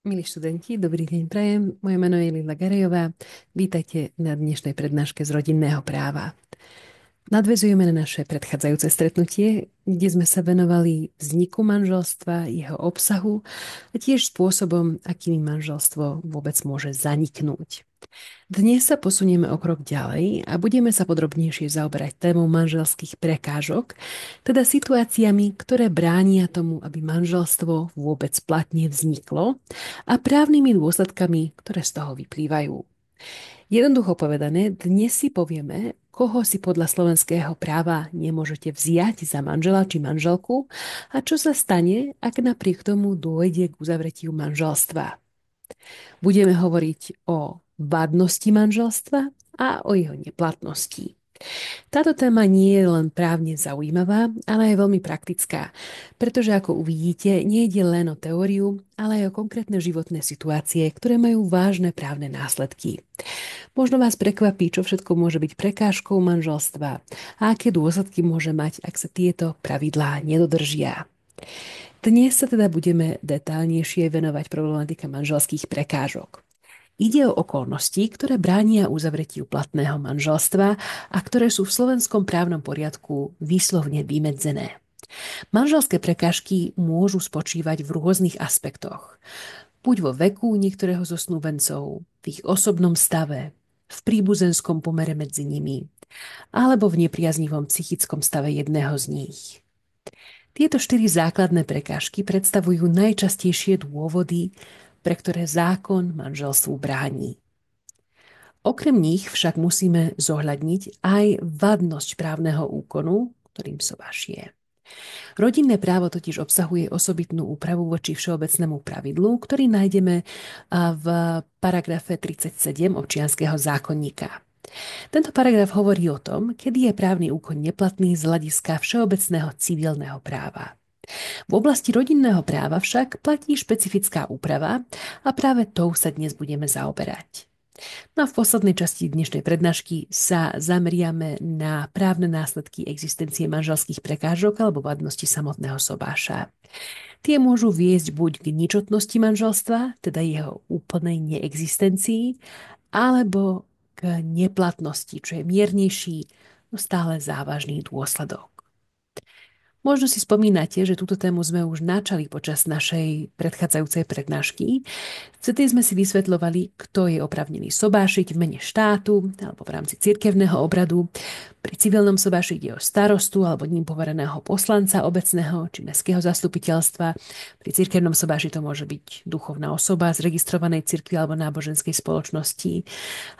Milí študenti, dobrý deň prajem. Moje meno je Lila Garejová. Vítajte na dnešnej prednáške z rodinného práva. Nadväzujeme na naše predchádzajúce stretnutie, kde sme sa venovali vzniku manželstva, jeho obsahu a tiež spôsobom, akým manželstvo vôbec môže zaniknúť. Dnes sa posunieme o krok ďalej a budeme sa podrobnejšie zaoberať témou manželských prekážok, teda situáciami, ktoré bránia tomu, aby manželstvo vôbec platne vzniklo a právnymi dôsledkami, ktoré z toho vyplývajú. Jednoducho povedané, dnes si povieme, koho si podľa slovenského práva nemôžete vziať za manžela či manželku a čo sa stane, ak napriek tomu dôjde k uzavretiu manželstva. Budeme hovoriť o vadnosti manželstva a o jeho neplatnosti. Táto téma nie je len právne zaujímavá, ale aj veľmi praktická, pretože ako uvidíte, nejde len o teóriu, ale aj o konkrétne životné situácie, ktoré majú vážne právne následky. Možno vás prekvapí, čo všetko môže byť prekážkou manželstva a aké dôsledky môže mať, ak sa tieto pravidlá nedodržia. Dnes sa teda budeme detailnejšie venovať problematike manželských prekážok. Ide o okolnosti, ktoré bránia uzavretiu platného manželstva a ktoré sú v slovenskom právnom poriadku výslovne vymedzené. Manželské prekážky môžu spočívať v rôznych aspektoch. Buď vo veku niektorého zo snúbencov, v ich osobnom stave, v príbuzenskom pomere medzi nimi, alebo v nepriaznivom psychickom stave jedného z nich. Tieto 4 základné prekážky predstavujú najčastejšie dôvody, pre ktoré zákon manželstvu bráni. Okrem nich však musíme zohľadniť aj vadnosť právneho úkonu, ktorým sobáš je. Rodinné právo totiž obsahuje osobitnú úpravu voči všeobecnému pravidlu, ktorý nájdeme v paragrafe 37 občianskeho zákonníka. Tento paragraf hovorí o tom, kedy je právny úkon neplatný z hľadiska všeobecného civilného práva. V oblasti rodinného práva však platí špecifická úprava a práve tou sa dnes budeme zaoberať. No a v poslednej časti dnešnej prednášky sa zameriame na právne následky existencie manželských prekážok alebo vadnosti samotného sobáša. Tie môžu viesť buď k ničotnosti manželstva, teda jeho úplnej neexistencii, alebo k neplatnosti, čo je miernejší, no stále závažný dôsledok. Možno si spomínate, že túto tému sme už načali počas našej predchádzajúcej prednášky. Vtedy sme si vysvetľovali, kto je oprávnený sobášiť v mene štátu alebo v rámci cirkevného obradu. Pri civilnom sobáši ide o starostu alebo ním povereného poslanca obecného či mestského zastupiteľstva. Pri cirkevnom sobáši to môže byť duchovná osoba z registrovanej cirkvi alebo náboženskej spoločnosti.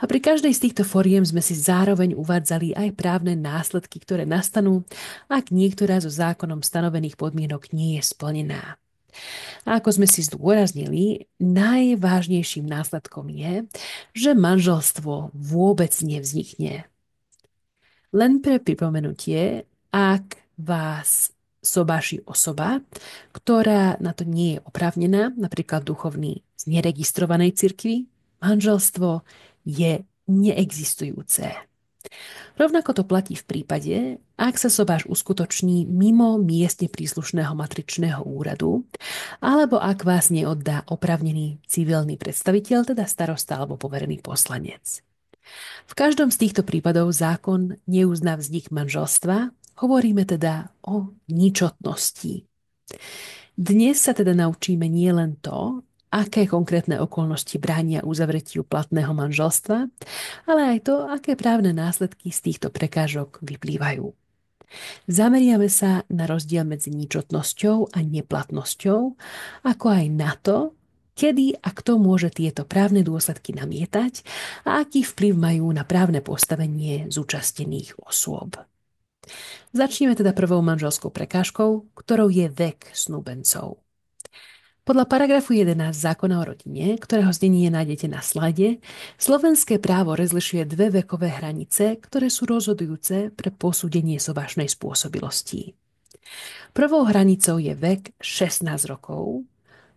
A pri každej z týchto foriem sme si zároveň uvádzali aj právne následky, ktoré nastanú, ak niektorá zo zákonom stanovených podmienok nie je splnená. A ako sme si zdôraznili, najvážnejším následkom je, že manželstvo vôbec nevznikne. Len pre pripomenutie, ak vás sobáši osoba, ktorá na to nie je oprávnená, napríklad duchovný z neregistrovanej cirkvi, manželstvo je neexistujúce. Rovnako to platí v prípade, ak sa sobáš uskutoční mimo miestne príslušného matričného úradu, alebo ak vás neoddá oprávnený civilný predstaviteľ, teda starosta alebo poverený poslanec. V každom z týchto prípadov zákon neuzná vznik manželstva, hovoríme teda o ničotnosti. Dnes sa teda naučíme nielen to, aké konkrétne okolnosti bránia uzavretiu platného manželstva, ale aj to, aké právne následky z týchto prekážok vyplývajú. Zameriame sa na rozdiel medzi ničotnosťou a neplatnosťou, ako aj na to, kedy a kto môže tieto právne dôsledky namietať a aký vplyv majú na právne postavenie zúčastnených osôb. Začneme teda prvou manželskou prekážkou, ktorou je vek snúbencov. Podľa paragrafu 11 zákona o rodine, ktorého znenie nájdete na slajde, slovenské právo rozlišuje dve vekové hranice, ktoré sú rozhodujúce pre posúdenie sobášnej spôsobilosti. Prvou hranicou je vek 16 rokov,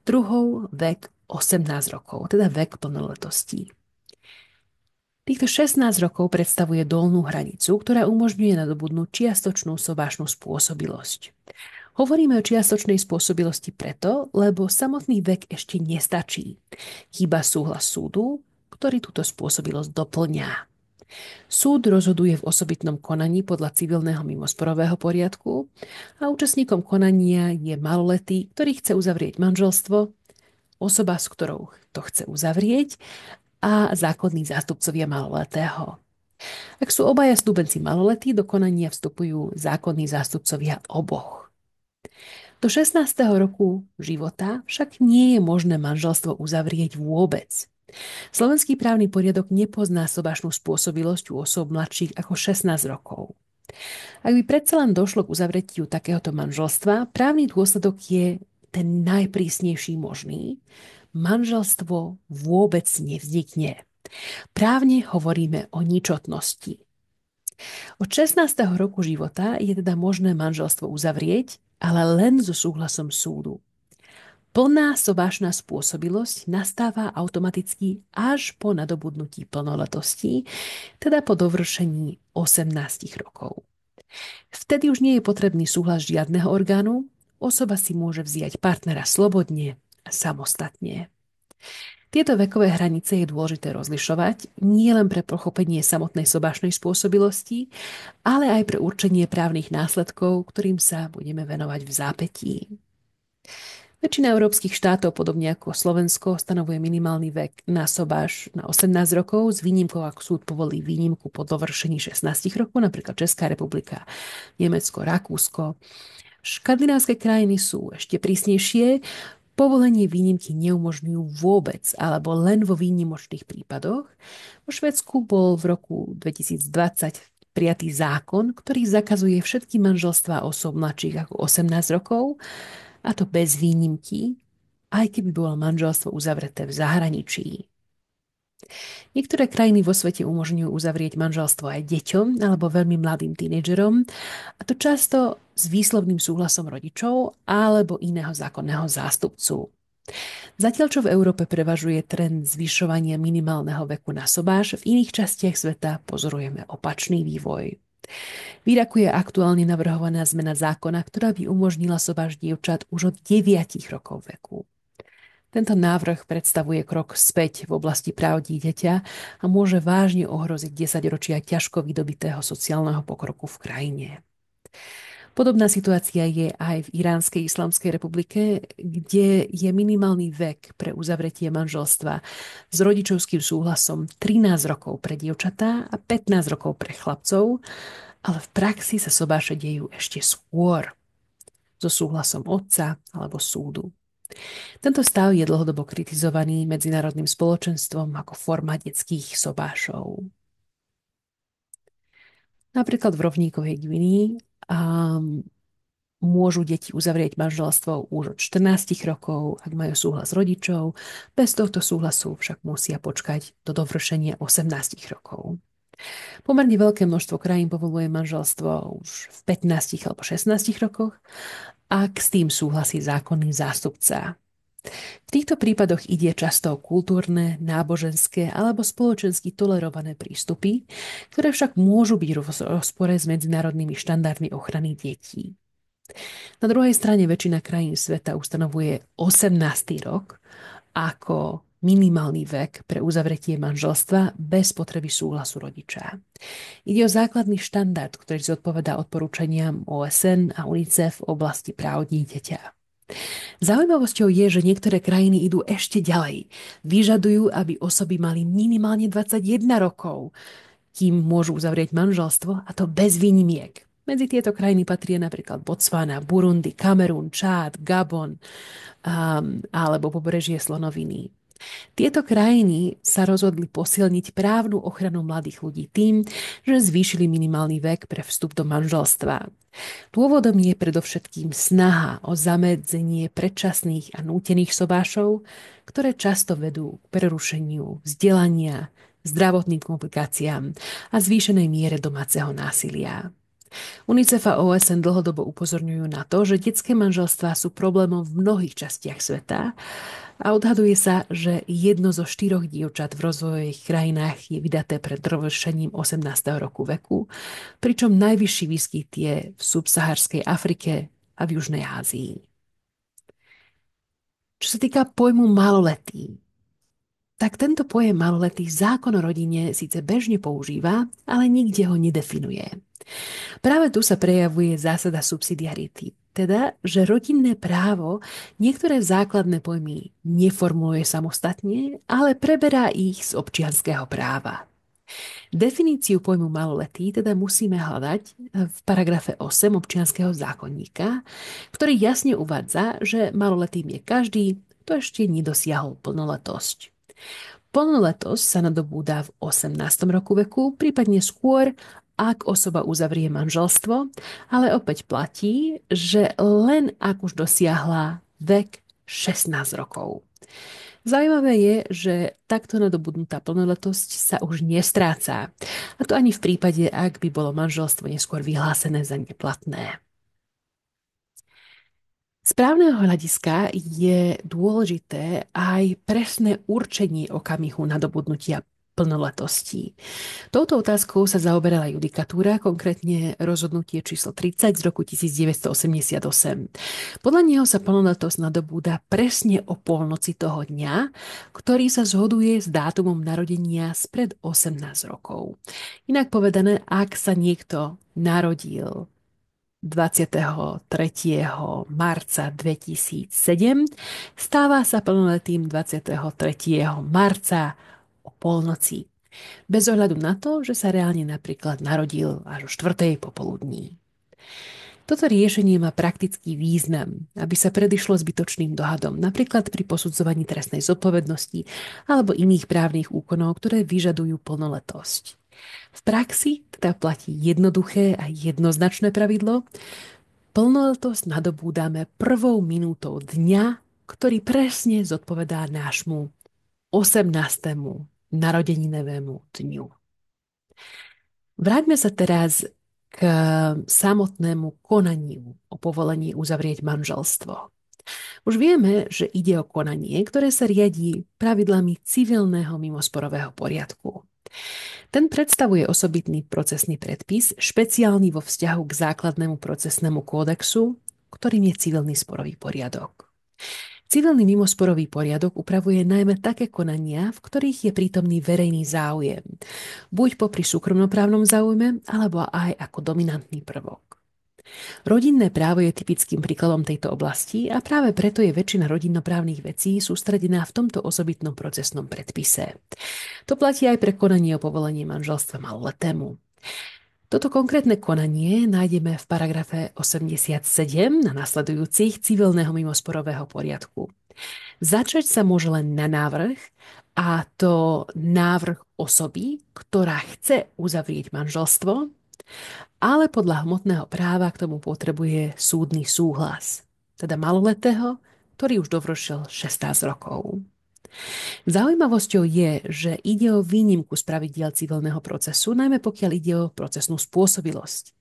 druhou vek 18 rokov, teda vek plnoletosti. Týchto 16 rokov predstavuje dolnú hranicu, ktorá umožňuje nadobudnúť čiastočnú sobášnu spôsobilosť. Hovoríme o čiastočnej spôsobilosti preto, lebo samotný vek ešte nestačí. Chýba súhlas súdu, ktorý túto spôsobilosť doplňa. Súd rozhoduje v osobitnom konaní podľa civilného mimosporového poriadku a účastníkom konania je maloletý, ktorý chce uzavrieť manželstvo, osoba, s ktorou to chce uzavrieť a zákonní zástupcovia maloletého. Ak sú obaja snúbenci maloletí, do konania vstupujú zákonní zástupcovia oboch. Do 16. roku života však nie je možné manželstvo uzavrieť vôbec. Slovenský právny poriadok nepozná sobašnú spôsobilosť u osôb mladších ako 16 rokov. Ak by predsa len došlo k uzavretiu takéhoto manželstva, právny dôsledok je ten najprísnejší možný. Manželstvo vôbec nevznikne. Právne hovoríme o ničotnosti. Od 16. roku života je teda možné manželstvo uzavrieť, ale len so súhlasom súdu. Plná sobášna spôsobilosť nastáva automaticky až po nadobudnutí plnoletosti, teda po dovršení 18 rokov. Vtedy už nie je potrebný súhlas žiadneho orgánu, osoba si môže vziať partnera slobodne a samostatne. Tieto vekové hranice je dôležité rozlišovať nie len pre pochopenie samotnej sobášnej spôsobilosti, ale aj pre určenie právnych následkov, ktorým sa budeme venovať v zápätí. Väčšina európskych štátov, podobne ako Slovensko, stanovuje minimálny vek na sobáš na 18 rokov, s výnimkou, ak súd povolí výnimku po dovršení 16 rokov, napríklad Česká republika, Nemecko, Rakúsko. Škandinávske krajiny sú ešte prísnejšie. Povolenie výnimky neumožňujú vôbec, alebo len vo výnimočných prípadoch. Vo Švédsku bol v roku 2020 prijatý zákon, ktorý zakazuje všetky manželstvá osôb mladších ako 18 rokov, a to bez výnimky, aj keby bolo manželstvo uzavreté v zahraničí. Niektoré krajiny vo svete umožňujú uzavrieť manželstvo aj deťom alebo veľmi mladým tínedžerom, a to často s výslovným súhlasom rodičov alebo iného zákonného zástupcu. Zatiaľ, čo v Európe prevažuje trend zvyšovania minimálneho veku na sobáš, v iných častiach sveta pozorujeme opačný vývoj. V Iraku je aktuálne navrhovaná zmena zákona, ktorá by umožnila sobáš dievčat už od 9 rokov veku. Tento návrh predstavuje krok späť v oblasti práv dieťaťa a môže vážne ohroziť 10 ročia ťažko vydobitého sociálneho pokroku v krajine. Podobná situácia je aj v Iránskej islamskej republike, kde je minimálny vek pre uzavretie manželstva s rodičovským súhlasom 13 rokov pre dievčatá a 15 rokov pre chlapcov, ale v praxi sa sobáše dejú ešte skôr, so súhlasom otca alebo súdu. Tento stav je dlhodobo kritizovaný medzinárodným spoločenstvom ako forma detských sobášov. Napríklad v rovníkovej Gvinii môžu deti uzavrieť manželstvo už od 14 rokov, ak majú súhlas rodičov. Bez tohto súhlasu však musia počkať do dovršenia 18 rokov. Pomerne veľké množstvo krajín povoluje manželstvo už v 15 alebo 16 rokoch, ak s tým súhlasí zákonný zástupca. V týchto prípadoch ide často o kultúrne, náboženské alebo spoločensky tolerované prístupy, ktoré však môžu byť v rozpore s medzinárodnými štandardmi ochrany detí. Na druhej strane väčšina krajín sveta ustanovuje 18. rok ako minimálny vek pre uzavretie manželstva bez potreby súhlasu rodiča. Ide o základný štandard, ktorý zodpovedá odporúčaniam OSN a UNICEF v oblasti práv dieťaťa. Zaujímavosťou je, že niektoré krajiny idú ešte ďalej. Vyžadujú, aby osoby mali minimálne 21 rokov, kým môžu uzavrieť manželstvo, a to bez výnimiek. Medzi tieto krajiny patria napríklad Botswana, Burundi, Kamerún, Čád, Gabon alebo pobrežie Slonoviny. Tieto krajiny sa rozhodli posilniť právnu ochranu mladých ľudí tým, že zvýšili minimálny vek pre vstup do manželstva. Dôvodom je predovšetkým snaha o zamedzenie predčasných a nútených sobášov, ktoré často vedú k prerušeniu vzdelania, zdravotným komplikáciám a zvýšenej miere domáceho násilia. UNICEF a OSN dlhodobo upozorňujú na to, že detské manželstvá sú problémom v mnohých častiach sveta a odhaduje sa, že 1 zo 4 dievčat v rozvojových krajinách je vydaté pred dovršením 18. roku veku, pričom najvyšší výskyt je v subsaharskej Afrike, a v Južnej Ázii. Čo sa týka pojmu maloletý, tak tento pojem maloletý zákon o rodine síce bežne používa, ale nikde ho nedefinuje. Práve tu sa prejavuje zásada subsidiarity, teda, že rodinné právo niektoré základné pojmy neformuluje samostatne, ale preberá ich z občianskeho práva. Definíciu pojmu maloletý teda musíme hľadať v paragrafe 8 občianskeho zákonníka, ktorý jasne uvádza, že maloletým je každý, kto ešte nedosiahol plnoletosť. Plnoletosť sa nadobúda v 18. roku veku, prípadne skôr, ak osoba uzavrie manželstvo, ale opäť platí, že len ak už dosiahla vek 16 rokov. Zaujímavé je, že takto nadobudnutá plnoletosť sa už nestráca. A to ani v prípade, ak by bolo manželstvo neskôr vyhlásené za neplatné. Z právneho hľadiska je dôležité aj presné určenie okamihu nadobudnutia plnoletosti. Touto otázkou sa zaoberala judikatúra, konkrétne rozhodnutie číslo 30 z roku 1988. Podľa neho sa plnoletosť nadobúda presne o polnoci toho dňa, ktorý sa zhoduje s dátumom narodenia spred 18 rokov. Inak povedané, ak sa niekto narodil 23. marca 2007, stáva sa plnoletým 23. marca o polnoci. Bez ohľadu na to, že sa reálne napríklad narodil až o 4. popoludní. Toto riešenie má praktický význam, aby sa predišlo zbytočným dohadom, napríklad pri posudzovaní trestnej zodpovednosti alebo iných právnych úkonov, ktoré vyžadujú plnoletosť. V praxi teda platí jednoduché a jednoznačné pravidlo. Plnoletosť nadobúdame prvou minútou dňa, ktorý presne zodpovedá nášmu 18. narodeninovému dňu. Vráťme sa teraz k samotnému konaniu o povolení uzavrieť manželstvo. Už vieme, že ide o konanie, ktoré sa riadí pravidlami civilného mimosporového poriadku. Ten predstavuje osobitný procesný predpis, špeciálny vo vzťahu k základnému procesnému kódexu, ktorým je civilný sporový poriadok. Civilný mimosporový poriadok upravuje najmä také konania, v ktorých je prítomný verejný záujem, buď popri súkromnoprávnom záujme, alebo aj ako dominantný prvok. Rodinné právo je typickým príkladom tejto oblasti a práve preto je väčšina rodinnoprávnych vecí sústredená v tomto osobitnom procesnom predpise. To platí aj pre konanie o povolení manželstva maloletému. Toto konkrétne konanie nájdeme v paragrafe 87 na nasledujúcich civilného mimosporového poriadku. Začať sa môže len na návrh, a to návrh osoby, ktorá chce uzavrieť manželstvo, ale podľa hmotného práva k tomu potrebuje súdny súhlas, teda maloletého, ktorý už dovršil 16 rokov. Zaujímavosťou je, že ide o výnimku z pravidiel civilného procesu, najmä pokiaľ ide o procesnú spôsobilosť.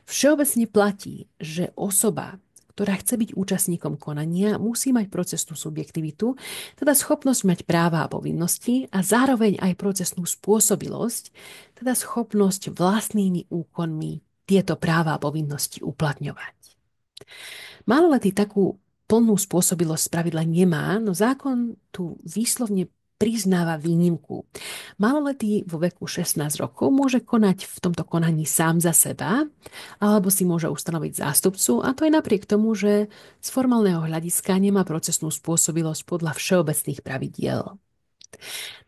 Všeobecne platí, že osoba, ktorá chce byť účastníkom konania, musí mať procesnú subjektivitu, teda schopnosť mať práva a povinnosti a zároveň aj procesnú spôsobilosť, teda schopnosť vlastnými úkonmi tieto práva a povinnosti uplatňovať. Maloletý takú plnú spôsobilosť spravidla nemá, no zákon tu výslovne priznáva výnimku. Maloletý vo veku 16 rokov môže konať v tomto konaní sám za seba, alebo si môže ustanoviť zástupcu, a to aj napriek tomu, že z formálneho hľadiska nemá procesnú spôsobilosť podľa všeobecných pravidiel.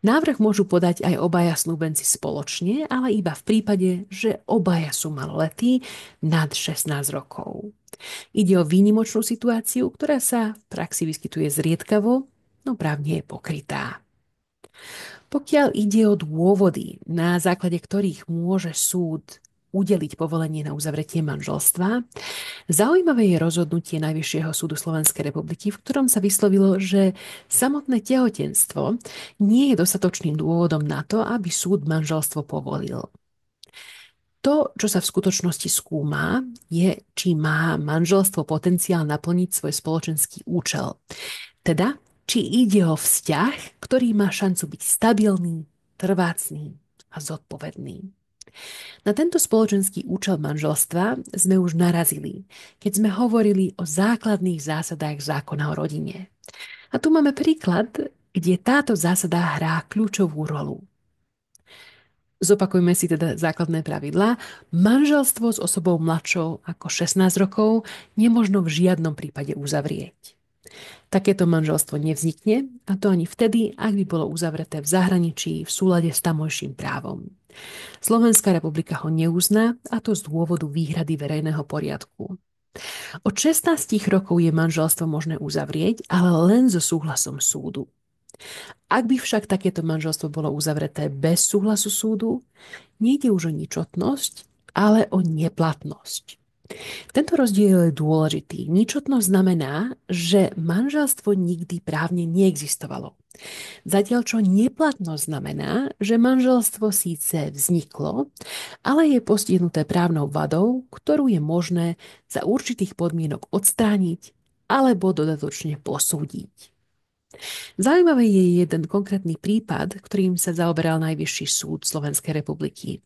Návrh môžu podať aj obaja snúbenci spoločne, ale iba v prípade, že obaja sú maloletí nad 16 rokov. Ide o výnimočnú situáciu, ktorá sa v praxi vyskytuje zriedkavo, no právne je pokrytá. Pokiaľ ide o dôvody, na základe ktorých môže súd udeliť povolenie na uzavretie manželstva, zaujímavé je rozhodnutie Najvyššieho súdu Slovenskej republiky, v ktorom sa vyslovilo, že samotné tehotenstvo nie je dostatočným dôvodom na to, aby súd manželstvo povolil. To, čo sa v skutočnosti skúma, je, či má manželstvo potenciál naplniť svoj spoločenský účel. Teda, či ide o vzťah, ktorý má šancu byť stabilný, trvácný a zodpovedný. Na tento spoločenský účel manželstva sme už narazili, keď sme hovorili o základných zásadách zákona o rodine. A tu máme príklad, kde táto zásada hrá kľúčovú rolu. Zopakujme si teda základné pravidlá. Manželstvo s osobou mladšou ako 16 rokov nemožno v žiadnom prípade uzavrieť. Takéto manželstvo nevznikne, a to ani vtedy, ak by bolo uzavreté v zahraničí v súlade s tamojším právom. Slovenská republika ho neuzná, a to z dôvodu výhrady verejného poriadku. Od 16 rokov je manželstvo možné uzavrieť, ale len so súhlasom súdu. Ak by však takéto manželstvo bolo uzavreté bez súhlasu súdu, nejde už o ničotnosť, ale o neplatnosť. Tento rozdiel je dôležitý. Ničotnosť znamená, že manželstvo nikdy právne neexistovalo. Zatiaľ čo neplatnosť znamená, že manželstvo síce vzniklo, ale je postihnuté právnou vadou, ktorú je možné za určitých podmienok odstrániť alebo dodatočne posúdiť. Zaujímavý je jeden konkrétny prípad, ktorým sa zaoberal Najvyšší súd Slovenskej republiky.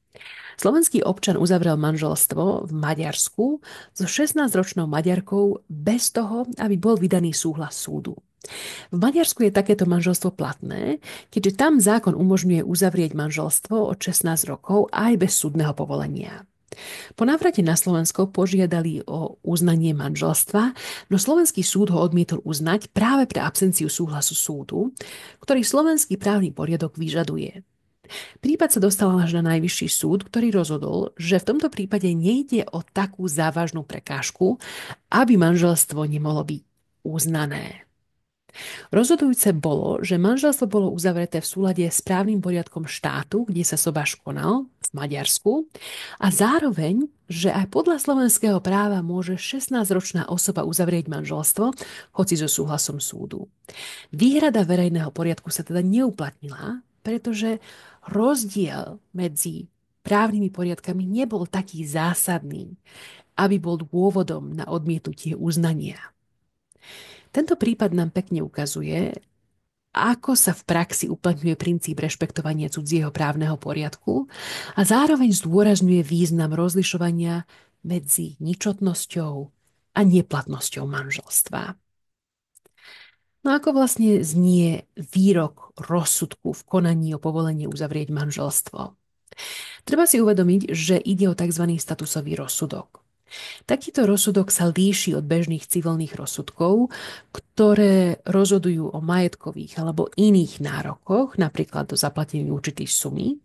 Slovenský občan uzavrel manželstvo v Maďarsku so 16-ročnou Maďarkou bez toho, aby bol vydaný súhlas súdu. V Maďarsku je takéto manželstvo platné, keďže tam zákon umožňuje uzavrieť manželstvo od 16 rokov aj bez súdneho povolenia. Po návrate na Slovensko požiadali o uznanie manželstva, no slovenský súd ho odmietol uznať práve pre absenciu súhlasu súdu, ktorý slovenský právny poriadok vyžaduje. Prípad sa dostal až na Najvyšší súd, ktorý rozhodol, že v tomto prípade nejde o takú závažnú prekážku, aby manželstvo nemohlo byť uznané. Rozhodujúce bolo, že manželstvo bolo uzavreté v súlade s právnym poriadkom štátu, kde sa sobáš konal, v Maďarsku, a zároveň, že aj podľa slovenského práva môže 16-ročná osoba uzavrieť manželstvo, hoci so súhlasom súdu. Výhrada verejného poriadku sa teda neuplatnila, pretože rozdiel medzi právnymi poriadkami nebol taký zásadný, aby bol dôvodom na odmietnutie uznania. Tento prípad nám pekne ukazuje, ako sa v praxi uplatňuje princíp rešpektovania cudzieho právneho poriadku a zároveň zdôrazňuje význam rozlišovania medzi ničotnosťou a neplatnosťou manželstva. No ako vlastne znie výrok rozsudku v konaní o povolenie uzavrieť manželstvo? Treba si uvedomiť, že ide o tzv. Statusový rozsudok. Takýto rozsudok sa líši od bežných civilných rozsudkov, ktoré rozhodujú o majetkových alebo iných nárokoch, napríklad do zaplatenia určitých sumy.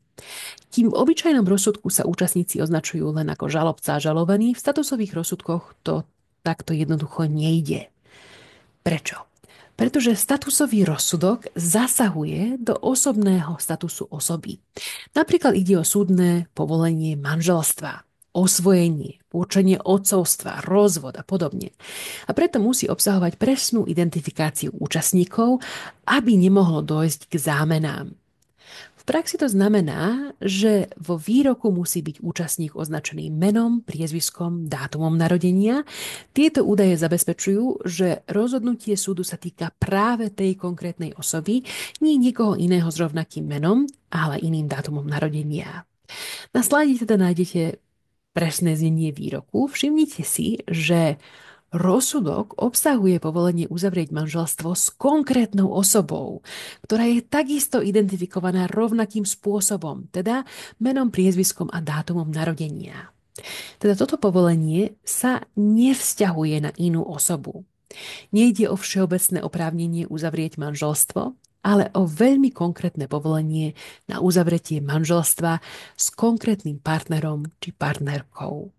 Kým v obyčajnom rozsudku sa účastníci označujú len ako žalobca a žalovaný, v statusových rozsudkoch to takto jednoducho nejde. Prečo? Pretože statusový rozsudok zasahuje do osobného statusu osoby. Napríklad ide o súdne povolenie manželstva, osvojenie, určenie otcovstva, rozvod a podobne. A preto musí obsahovať presnú identifikáciu účastníkov, aby nemohlo dojsť k zámenám. V praxi to znamená, že vo výroku musí byť účastník označený menom, priezviskom, dátumom narodenia. Tieto údaje zabezpečujú, že rozhodnutie súdu sa týka práve tej konkrétnej osoby, nie niekoho iného s rovnakým menom, ale iným dátumom narodenia. Na slajde teda nájdete presné znenie výroku. Všimnite si, že rozsudok obsahuje povolenie uzavrieť manželstvo s konkrétnou osobou, ktorá je takisto identifikovaná rovnakým spôsobom, teda menom, priezviskom a dátumom narodenia. Teda toto povolenie sa nevzťahuje na inú osobu. Nejde o všeobecné oprávnenie uzavrieť manželstvo, ale o veľmi konkrétne povolenie na uzavretie manželstva s konkrétnym partnerom či partnerkou.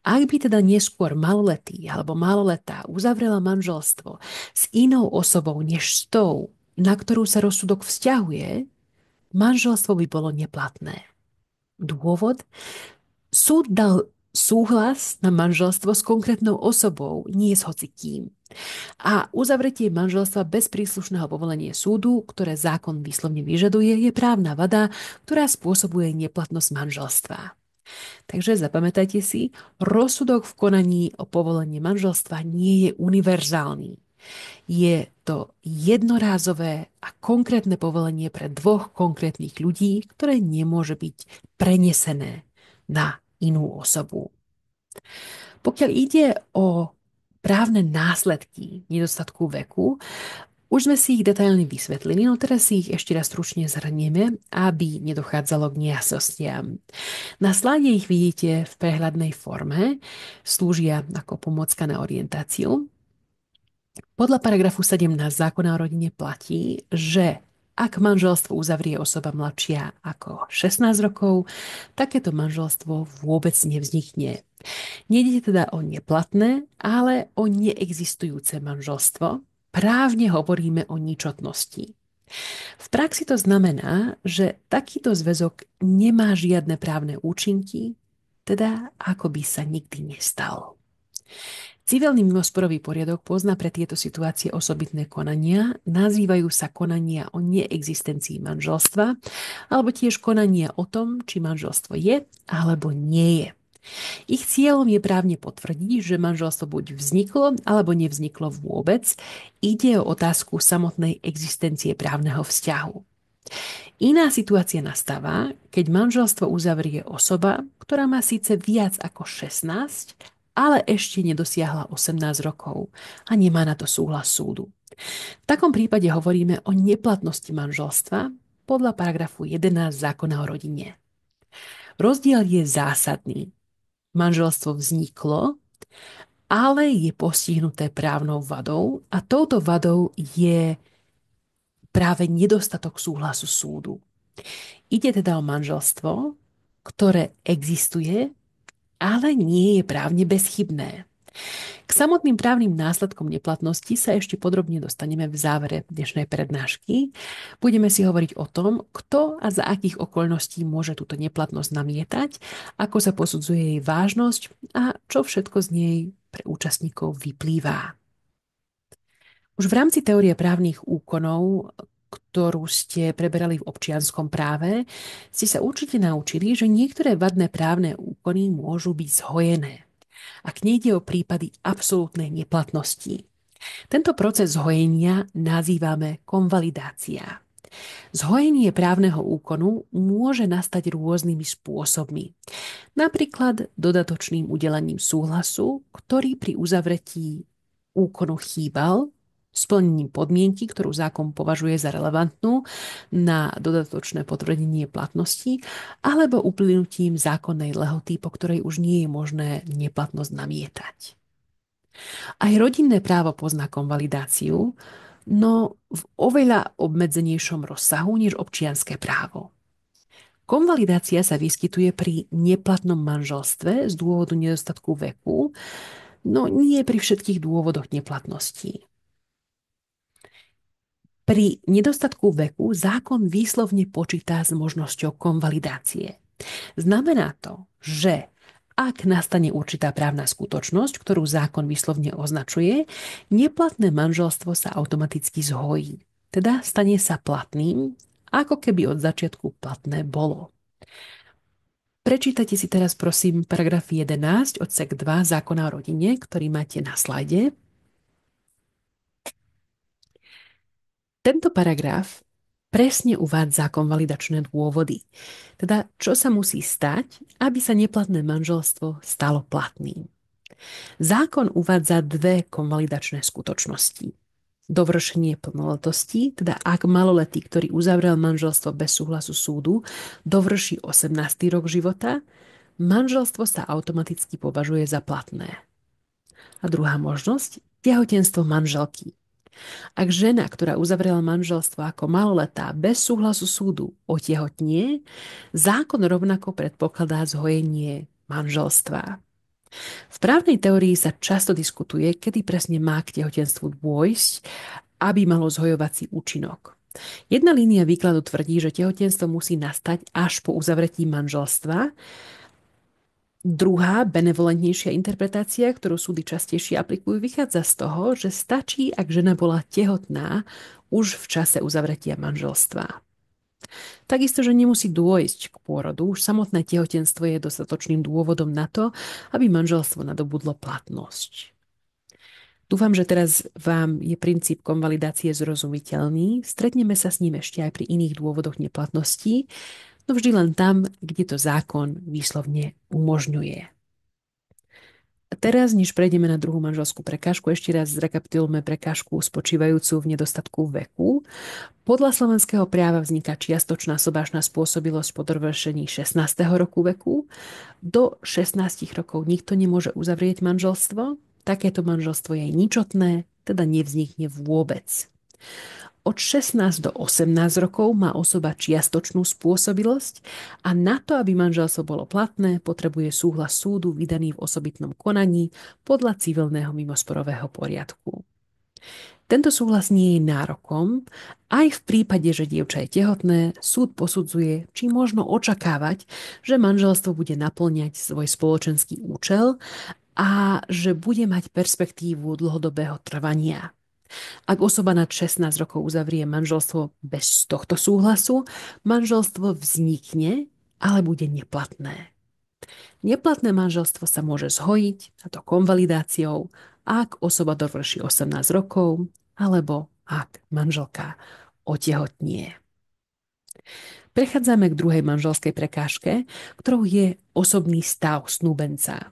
Ak by teda neskôr maloletý alebo maloletá uzavrela manželstvo s inou osobou než s tou, na ktorú sa rozsudok vzťahuje, manželstvo by bolo neplatné. Dôvod? Súd dal súhlas na manželstvo s konkrétnou osobou, nie s hocikým. A uzavretie manželstva bez príslušného povolenia súdu, ktoré zákon výslovne vyžaduje, je právna vada, ktorá spôsobuje neplatnosť manželstva. Takže zapamätajte si, rozsudok v konaní o povolenie manželstva nie je univerzálny. Je to jednorázové a konkrétne povolenie pre dvoch konkrétnych ľudí, ktoré nemôže byť prenesené na inú osobu. Pokiaľ ide o právne následky nedostatku veku, už sme si ich detailne vysvetlili, no teraz si ich ešte raz stručne zhrnieme, aby nedochádzalo k nejasnostiam. Na slajde ich vidíte v prehľadnej forme, slúžia ako pomôcka na orientáciu. Podľa paragrafu 17 zákona o rodine platí, že ak manželstvo uzavrie osoba mladšia ako 16 rokov, takéto manželstvo vôbec nevznikne. Nejde teda o neplatné, ale o neexistujúce manželstvo. Právne hovoríme o ničotnosti. V praxi to znamená, že takýto zväzok nemá žiadne právne účinky, teda ako by sa nikdy nestal. Civilný mimosporový poriadok pozná pre tieto situácie osobitné konania, nazývajú sa konania o neexistencii manželstva, alebo tiež konania o tom, či manželstvo je alebo nie je. Ich cieľom je právne potvrdiť, že manželstvo buď vzniklo, alebo nevzniklo vôbec. Ide o otázku samotnej existencie právneho vzťahu. Iná situácia nastáva, keď manželstvo uzavrie osoba, ktorá má síce viac ako 16, ale ešte nedosiahla 18 rokov a nemá na to súhlas súdu. V takom prípade hovoríme o neplatnosti manželstva podľa paragrafu 11 zákona o rodine. Rozdiel je zásadný. Manželstvo vzniklo, ale je postihnuté právnou vadou a touto vadou je práve nedostatok súhlasu súdu. Ide teda o manželstvo, ktoré existuje, ale nie je právne bezchybné. K samotným právnym následkom neplatnosti sa ešte podrobne dostaneme v závere dnešnej prednášky. Budeme si hovoriť o tom, kto a za akých okolností môže túto neplatnosť namietať, ako sa posudzuje jej vážnosť a čo všetko z nej pre účastníkov vyplýva. Už v rámci teórie právnych úkonov, ktorú ste preberali v občianskom práve, ste sa určite naučili, že niektoré vadné právne úkony môžu byť zhojené, ak nejde o prípady absolútnej neplatnosti. Tento proces zhojenia nazývame konvalidácia. Zhojenie právneho úkonu môže nastať rôznymi spôsobmi. Napríklad dodatočným udelením súhlasu, ktorý pri uzavretí úkonu chýbal, splnením podmienky, ktorú zákon považuje za relevantnú na dodatočné potvrdenie platnosti, alebo uplynutím zákonnej lehoty, po ktorej už nie je možné neplatnosť namietať. Aj rodinné právo pozná konvalidáciu, no v oveľa obmedzenejšom rozsahu než občianske právo. Konvalidácia sa vyskytuje pri neplatnom manželstve z dôvodu nedostatku veku, no nie pri všetkých dôvodoch neplatnosti. Pri nedostatku veku zákon výslovne počítá s možnosťou konvalidácie. Znamená to, že ak nastane určitá právna skutočnosť, ktorú zákon výslovne označuje, neplatné manželstvo sa automaticky zhojí. Teda stane sa platným, ako keby od začiatku platné bolo. Prečítajte si teraz prosím paragraf 11 odsek 2 zákona o rodine, ktorý máte na slajde. Tento paragraf presne uvádza konvalidačné dôvody. Teda, čo sa musí stať, aby sa neplatné manželstvo stalo platným. Zákon uvádza dve konvalidačné skutočnosti. Dovršenie plnoletosti, teda ak maloletý, ktorý uzavrel manželstvo bez súhlasu súdu, dovrší 18. rok života, manželstvo sa automaticky považuje za platné. A druhá možnosť, tehotenstvo manželky. Ak žena, ktorá uzavrela manželstvo ako maloletá bez súhlasu súdu, otehotnie, zákon rovnako predpokladá zhojenie manželstva. V právnej teórii sa často diskutuje, kedy presne má k tehotenstvu dôjsť, aby malo zhojovací účinok. Jedna línia výkladu tvrdí, že tehotenstvo musí nastať až po uzavretí manželstva. Druhá, benevolentnejšia interpretácia, ktorú súdy častejšie aplikujú, vychádza z toho, že stačí, ak žena bola tehotná už v čase uzavretia manželstva. Takisto, že nemusí dôjsť k pôrodu, už samotné tehotenstvo je dostatočným dôvodom na to, aby manželstvo nadobudlo platnosť. Dúfam, že teraz vám je princíp konvalidácie zrozumiteľný. Stretneme sa s ním ešte aj pri iných dôvodoch neplatnosti, no vždy len tam, kde to zákon výslovne umožňuje. A teraz, než prejdeme na druhú manželskú prekážku, ešte raz zrekapitulujeme prekážku spočívajúcu v nedostatku veku. Podľa slovenského práva vzniká čiastočná sobášna spôsobilosť po dovršení 16. roku veku. Do 16 rokov nikto nemôže uzavrieť manželstvo. Takéto manželstvo je ničotné, teda nevznikne vôbec. Od 16 do 18 rokov má osoba čiastočnú spôsobilosť a na to, aby manželstvo bolo platné, potrebuje súhlas súdu vydaný v osobitnom konaní podľa civilného mimosporového poriadku. Tento súhlas nie je nárokom. Aj v prípade, že dievča je tehotné, súd posudzuje, či možno očakávať, že manželstvo bude naplňať svoj spoločenský účel a že bude mať perspektívu dlhodobého trvania. Ak osoba nad 16 rokov uzavrie manželstvo bez tohto súhlasu, manželstvo vznikne, ale bude neplatné. Neplatné manželstvo sa môže zhojiť, a to konvalidáciou, ak osoba dovrší 18 rokov, alebo ak manželka otehotnie. Prechádzame k druhej manželskej prekážke, ktorou je osobný stav snúbenca.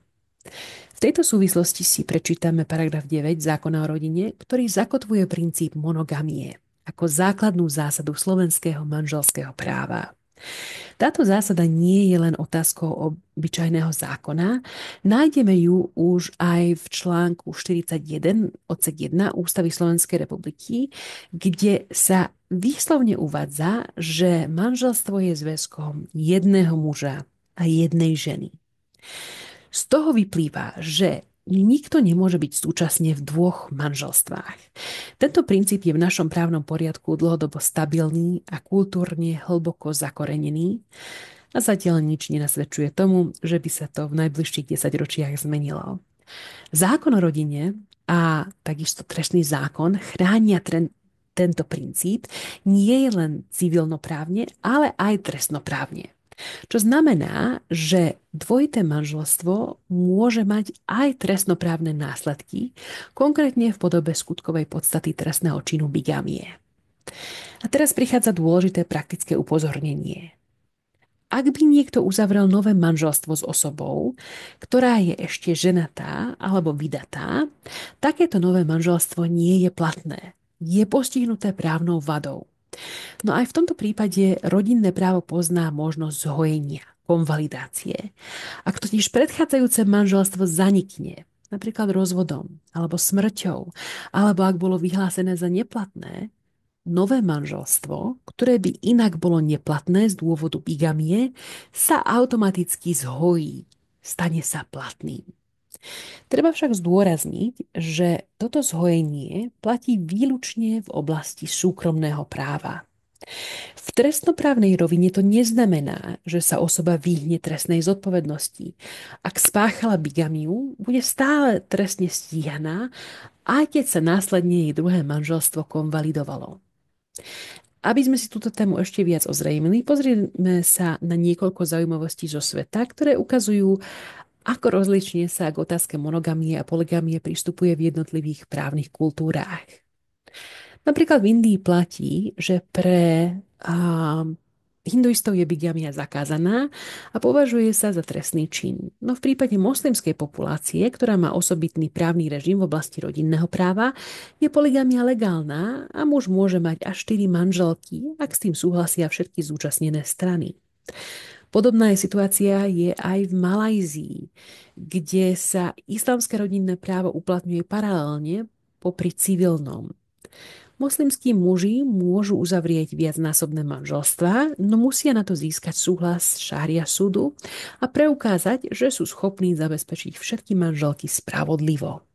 V tejto súvislosti si prečítame paragraf 9 zákona o rodine, ktorý zakotvuje princíp monogamie ako základnú zásadu slovenského manželského práva. Táto zásada nie je len otázkou obyčajného zákona. Nájdeme ju už aj v článku 41 odsek 1 Ústavy Slovenskej republiky, kde sa výslovne uvádza, že manželstvo je zväzkom jedného muža a jednej ženy. Z toho vyplýva, že nikto nemôže byť súčasne v dvoch manželstvách. Tento princíp je v našom právnom poriadku dlhodobo stabilný a kultúrne hlboko zakorenený a zatiaľ nič nenasvedčuje tomu, že by sa to v najbližších 10 ročiach zmenilo. Zákon o rodine a takisto trestný zákon chránia tento princíp nie je len civilnoprávne, ale aj trestnoprávne. Čo znamená, že dvojité manželstvo môže mať aj trestnoprávne následky, konkrétne v podobe skutkovej podstaty trestného činu bigamie. A teraz prichádza dôležité praktické upozornenie. Ak by niekto uzavrel nové manželstvo s osobou, ktorá je ešte ženatá alebo vydatá, takéto nové manželstvo nie je platné. Je postihnuté právnou vadou. No aj v tomto prípade rodinné právo pozná možnosť zhojenia, konvalidácie. Ak totiž predchádzajúce manželstvo zanikne, napríklad rozvodom, alebo smrťou, alebo ak bolo vyhlásené za neplatné, nové manželstvo, ktoré by inak bolo neplatné z dôvodu bigamie, sa automaticky zhojí, stane sa platným. Treba však zdôrazniť, že toto zhojenie platí výlučne v oblasti súkromného práva. V trestnoprávnej rovine to neznamená, že sa osoba vyhne trestnej zodpovednosti. Ak spáchala bigamiu, bude stále trestne stíhaná, aj keď sa následne jej druhé manželstvo konvalidovalo. Aby sme si túto tému ešte viac ozrejmili, pozrieme sa na niekoľko zaujímavostí zo sveta, ktoré ukazujú, ako rozlične sa k otázke monogamie a poligamie pristupuje v jednotlivých právnych kultúrách. Napríklad v Indii platí, že pre hinduistov je bigamia zakázaná a považuje sa za trestný čin. No v prípade moslimskej populácie, ktorá má osobitný právny režim v oblasti rodinného práva, je poligamia legálna a muž môže mať až 4 manželky, ak s tým súhlasia všetky zúčastnené strany. Podobná situácia je aj v Malajzii, kde sa islamské rodinné právo uplatňuje paralelne popri civilnom. Moslimskí muži môžu uzavrieť viacnásobné manželstvá, no musia na to získať súhlas šária súdu a preukázať, že sú schopní zabezpečiť všetky manželky spravodlivo.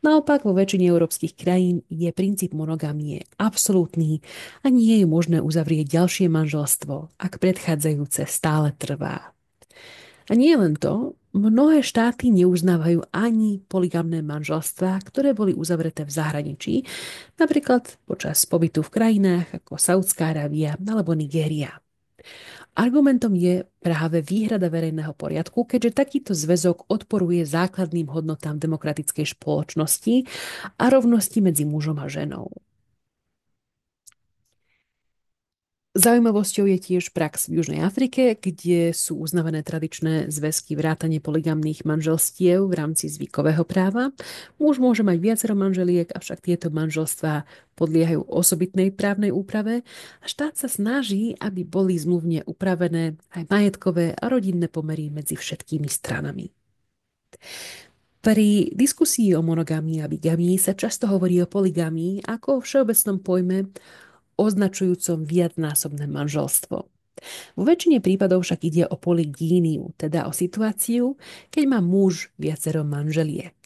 Naopak vo väčšine európskych krajín je princíp monogamie absolútny a nie je možné uzavrieť ďalšie manželstvo, ak predchádzajúce stále trvá. A nie len to, mnohé štáty neuznávajú ani poligamné manželstvá, ktoré boli uzavreté v zahraničí, napríklad počas pobytu v krajinách ako Saudská Arábia alebo Nigéria. Argumentom je práve výhrada verejného poriadku, keďže takýto zväzok odporuje základným hodnotám demokratickej spoločnosti a rovnosti medzi mužom a ženou. Zaujímavosťou je tiež prax v Južnej Afrike, kde sú uznávané tradičné zväzky vrátane poligamných manželstiev v rámci zvykového práva. Muž môže mať viacero manželiek, avšak tieto manželstvá podliehajú osobitnej právnej úprave a štát sa snaží, aby boli zmluvne upravené aj majetkové a rodinné pomery medzi všetkými stranami. Pri diskusii o monogamii a bigamii sa často hovorí o poligamii ako o všeobecnom pojme označujúcom viacnásobné manželstvo. Vo väčšine prípadov však ide o polygíniu, teda o situáciu, keď má muž viacero manželiek.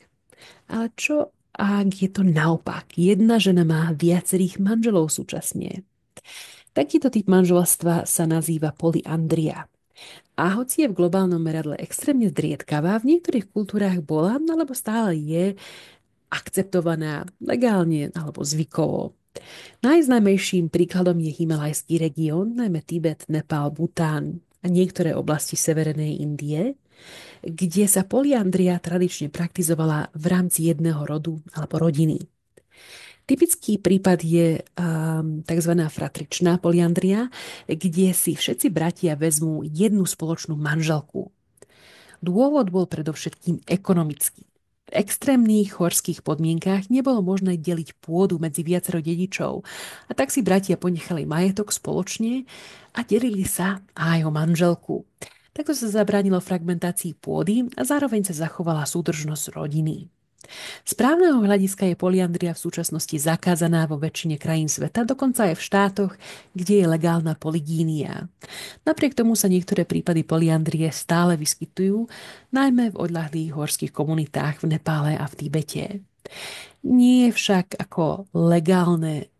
Ale čo ak je to naopak? Jedna žena má viacerých manželov súčasne. Takýto typ manželstva sa nazýva polyandria. A hoci je v globálnom meradle extrémne zriedkavá, v niektorých kultúrách bola alebo stále je akceptovaná legálne alebo zvykovo. Najznámejším príkladom je Himalajský región, najmä Tibet, Nepál, Bután a niektoré oblasti severnej Indie, kde sa polyandria tradične praktizovala v rámci jedného rodu alebo rodiny. Typický prípad je tzv. Fratričná polyandria, kde si všetci bratia vezmú jednu spoločnú manželku. Dôvod bol predovšetkým ekonomický. V extrémnych horských podmienkách nebolo možné deliť pôdu medzi viacero dedičov a tak si bratia ponechali majetok spoločne a delili sa aj o manželku. Takto sa zabránilo fragmentácii pôdy a zároveň sa zachovala súdržnosť rodiny. Z právneho hľadiska je polyandria v súčasnosti zakázaná vo väčšine krajín sveta, dokonca aj v štátoch, kde je legálna polygínia. Napriek tomu sa niektoré prípady polyandrie stále vyskytujú, najmä v odľahlých horských komunitách v Nepále a v Tibete. Nie je však ako legálne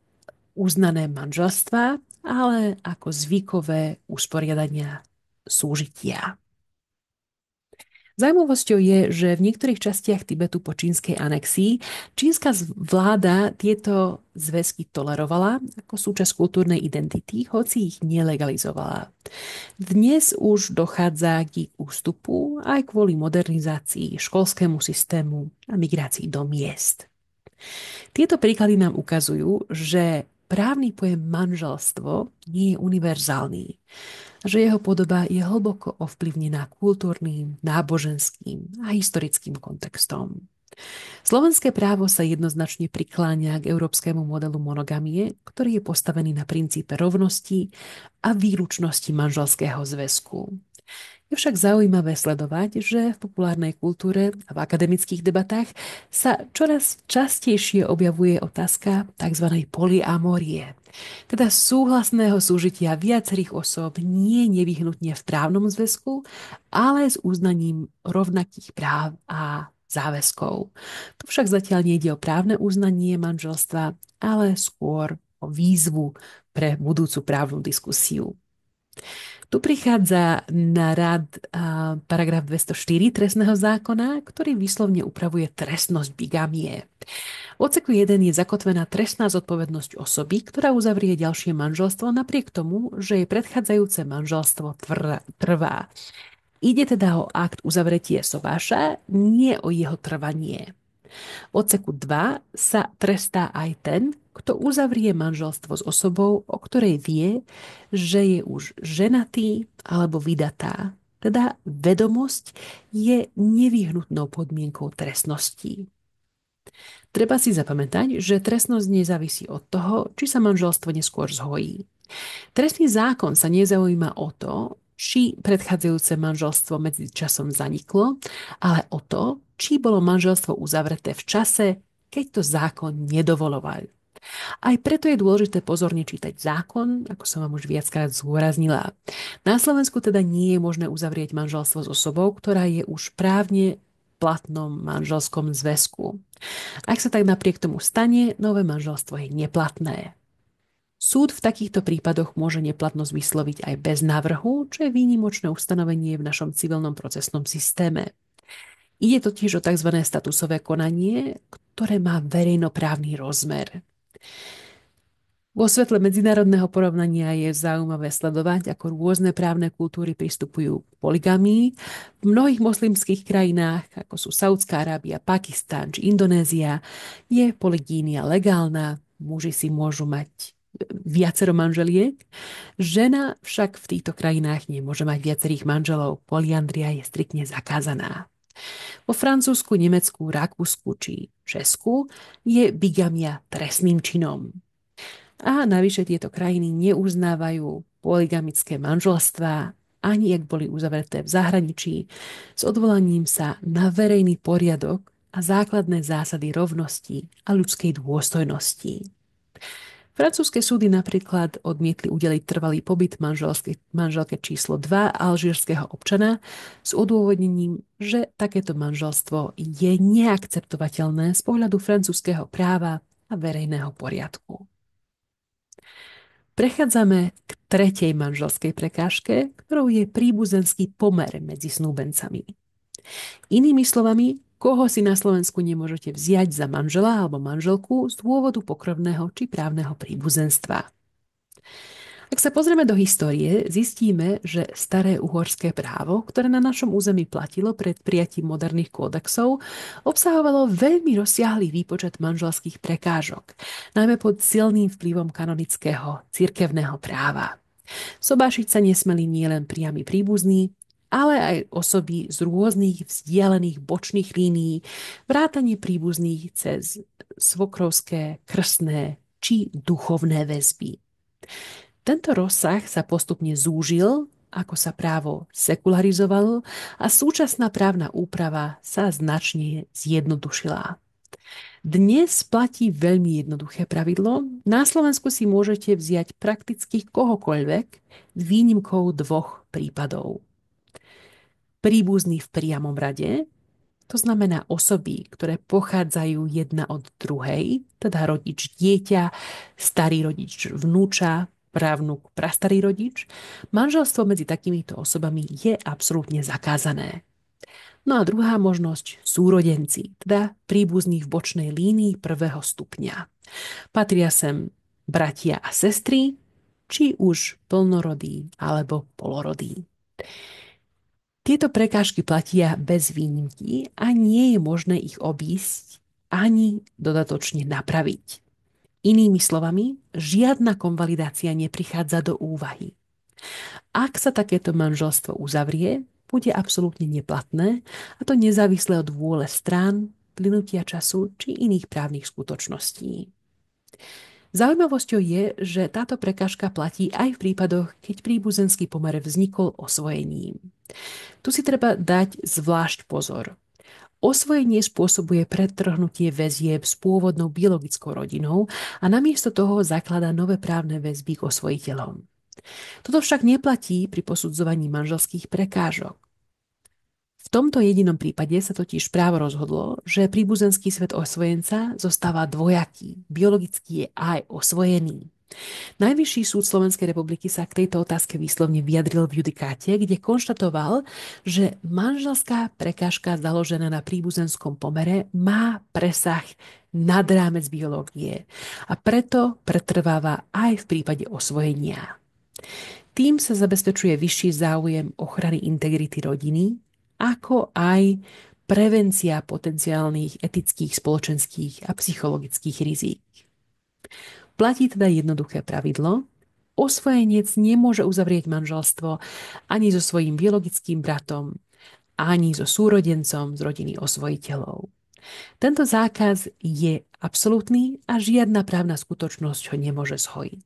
uznané manželstvá, ale ako zvykové usporiadania súžitia. Zaujímavosťou je, že v niektorých častiach Tibetu po čínskej anexii čínska vláda tieto zväzky tolerovala ako súčasť kultúrnej identity, hoci ich nelegalizovala. Dnes už dochádza k ich ústupu aj kvôli modernizácii školskému systému a migrácii do miest. Tieto príklady nám ukazujú, že právny pojem manželstvo nie je univerzálny, že jeho podoba je hlboko ovplyvnená kultúrnym, náboženským a historickým kontextom. Slovenské právo sa jednoznačne prikláňa k európskemu modelu monogamie, ktorý je postavený na princípe rovnosti a výlučnosti manželského zväzku. Je však zaujímavé sledovať, že v populárnej kultúre a v akademických debatách sa čoraz častejšie objavuje otázka tzv. Polyamorie, teda súhlasného súžitia viacerých osôb nie nevyhnutne v právnom zväzku, ale s uznaním rovnakých práv a záväzkov. Tu však zatiaľ nejde o právne uznanie manželstva, ale skôr o výzvu pre budúcu právnu diskusiu. Tu prichádza na rad paragraf 204 trestného zákona, ktorý výslovne upravuje trestnosť bigamie. V odseku 1 je zakotvená trestná zodpovednosť osoby, ktorá uzavrie ďalšie manželstvo napriek tomu, že jej predchádzajúce manželstvo trvá. Ide teda o akt uzavretie sobáša, nie o jeho trvanie. V odseku 2 sa trestá aj ten, kto uzavrie manželstvo s osobou, o ktorej vie, že je už ženatý alebo vydatá. Teda vedomosť je nevyhnutnou podmienkou trestnosti. Treba si zapamätať, že trestnosť nezávisí od toho, či sa manželstvo neskôr zhojí. Trestný zákon sa nezaujíma o to, či predchádzajúce manželstvo medzi časom zaniklo, ale o to, či bolo manželstvo uzavreté v čase, keď to zákon nedovoloval. Aj preto je dôležité pozorne čítať zákon, ako som vám už viackrát zdôraznila. Na Slovensku teda nie je možné uzavrieť manželstvo s osobou, ktorá je už právne platnom manželskom zväzku. Ak sa tak napriek tomu stane, nové manželstvo je neplatné. Súd v takýchto prípadoch môže neplatnosť vysloviť aj bez návrhu, čo je výnimočné ustanovenie v našom civilnom procesnom systéme. Ide totiž o tzv. Statusové konanie, ktoré má verejnoprávny rozmer. Vo svetle medzinárodného porovnania je zaujímavé sledovať, ako rôzne právne kultúry pristupujú k poligamii. V mnohých moslimských krajinách, ako sú Saudská Arábia, Pakistan či Indonézia, je poligínia legálna. Muži si môžu mať viacero manželiek. Žena však v týchto krajinách nemôže mať viacerých manželov. Poliandria je striktne zakázaná. Vo Francúzsku, Nemecku, Rakúsku či Česku je bigamia trestným činom. A navyše tieto krajiny neuznávajú polygamické manželstvá, ani ak boli uzavreté v zahraničí, s odvolaním sa na verejný poriadok a základné zásady rovnosti a ľudskej dôstojnosti. Francúzske súdy napríklad odmietli udeliť trvalý pobyt manželke číslo 2 alžírskeho občana s odôvodnením, že takéto manželstvo je neakceptovateľné z pohľadu francúzskeho práva a verejného poriadku. Prechádzame k tretej manželskej prekážke, ktorou je príbuzenský pomer medzi snúbencami. Inými slovami, koho si na Slovensku nemôžete vziať za manžela alebo manželku z dôvodu pokrvného či právneho príbuzenstva. Ak sa pozrieme do histórie, zistíme, že staré uhorské právo, ktoré na našom území platilo pred prijatím moderných kódexov, obsahovalo veľmi rozsiahlý výpočet manželských prekážok, najmä pod silným vplyvom kanonického cirkevného práva. Sobášiť sa nesmeli nielen priami príbuzní, ale aj osoby z rôznych vzdialených bočných línií, vrátane príbuzných cez svokrovské, krstné či duchovné väzby. Tento rozsah sa postupne zúžil, ako sa právo sekularizovalo a súčasná právna úprava sa značne zjednodušila. Dnes platí veľmi jednoduché pravidlo. Na Slovensku si môžete vziať prakticky kohokoľvek s výnimkou dvoch prípadov. Príbuzný v priamom rade, to znamená osoby, ktoré pochádzajú jedna od druhej, teda rodič dieťa, starý rodič vnúča, právnuk, prastarý rodič. Manželstvo medzi takýmito osobami je absolútne zakázané. No a druhá možnosť, súrodenci, teda príbuzní v bočnej línii prvého stupňa. Patria sem bratia a sestry, či už plnorodí alebo polorodí. Tieto prekážky platia bez výnimky a nie je možné ich obísť ani dodatočne napraviť. Inými slovami, žiadna konvalidácia neprichádza do úvahy. Ak sa takéto manželstvo uzavrie, bude absolútne neplatné, a to nezávisle od vôle strán, plynutia času či iných právnych skutočností. Zaujímavosťou je, že táto prekážka platí aj v prípadoch, keď príbuzenský pomer vznikol osvojením. Tu si treba dať zvlášť pozor. Osvojenie spôsobuje pretrhnutie väzieb s pôvodnou biologickou rodinou a namiesto toho zakladá nové právne väzby k osvojiteľom. Toto však neplatí pri posudzovaní manželských prekážok. V tomto jedinom prípade sa totiž právo rozhodlo, že príbuzenský svet osvojenca zostáva dvojaký, biologicky je aj osvojený. Najvyšší súd Slovenskej republiky sa k tejto otázke výslovne vyjadril v judikáte, kde konštatoval, že manželská prekážka založená na príbuzenskom pomere má presah nad rámec biológie a preto pretrváva aj v prípade osvojenia. Tým sa zabezpečuje vyšší záujem ochrany integrity rodiny, ako aj prevencia potenciálnych etických, spoločenských a psychologických rizík. Platí teda jednoduché pravidlo. Osvojenec nemôže uzavrieť manželstvo ani so svojím biologickým bratom, ani so súrodencom z rodiny osvojiteľov. Tento zákaz je absolútny a žiadna právna skutočnosť ho nemôže zhojiť.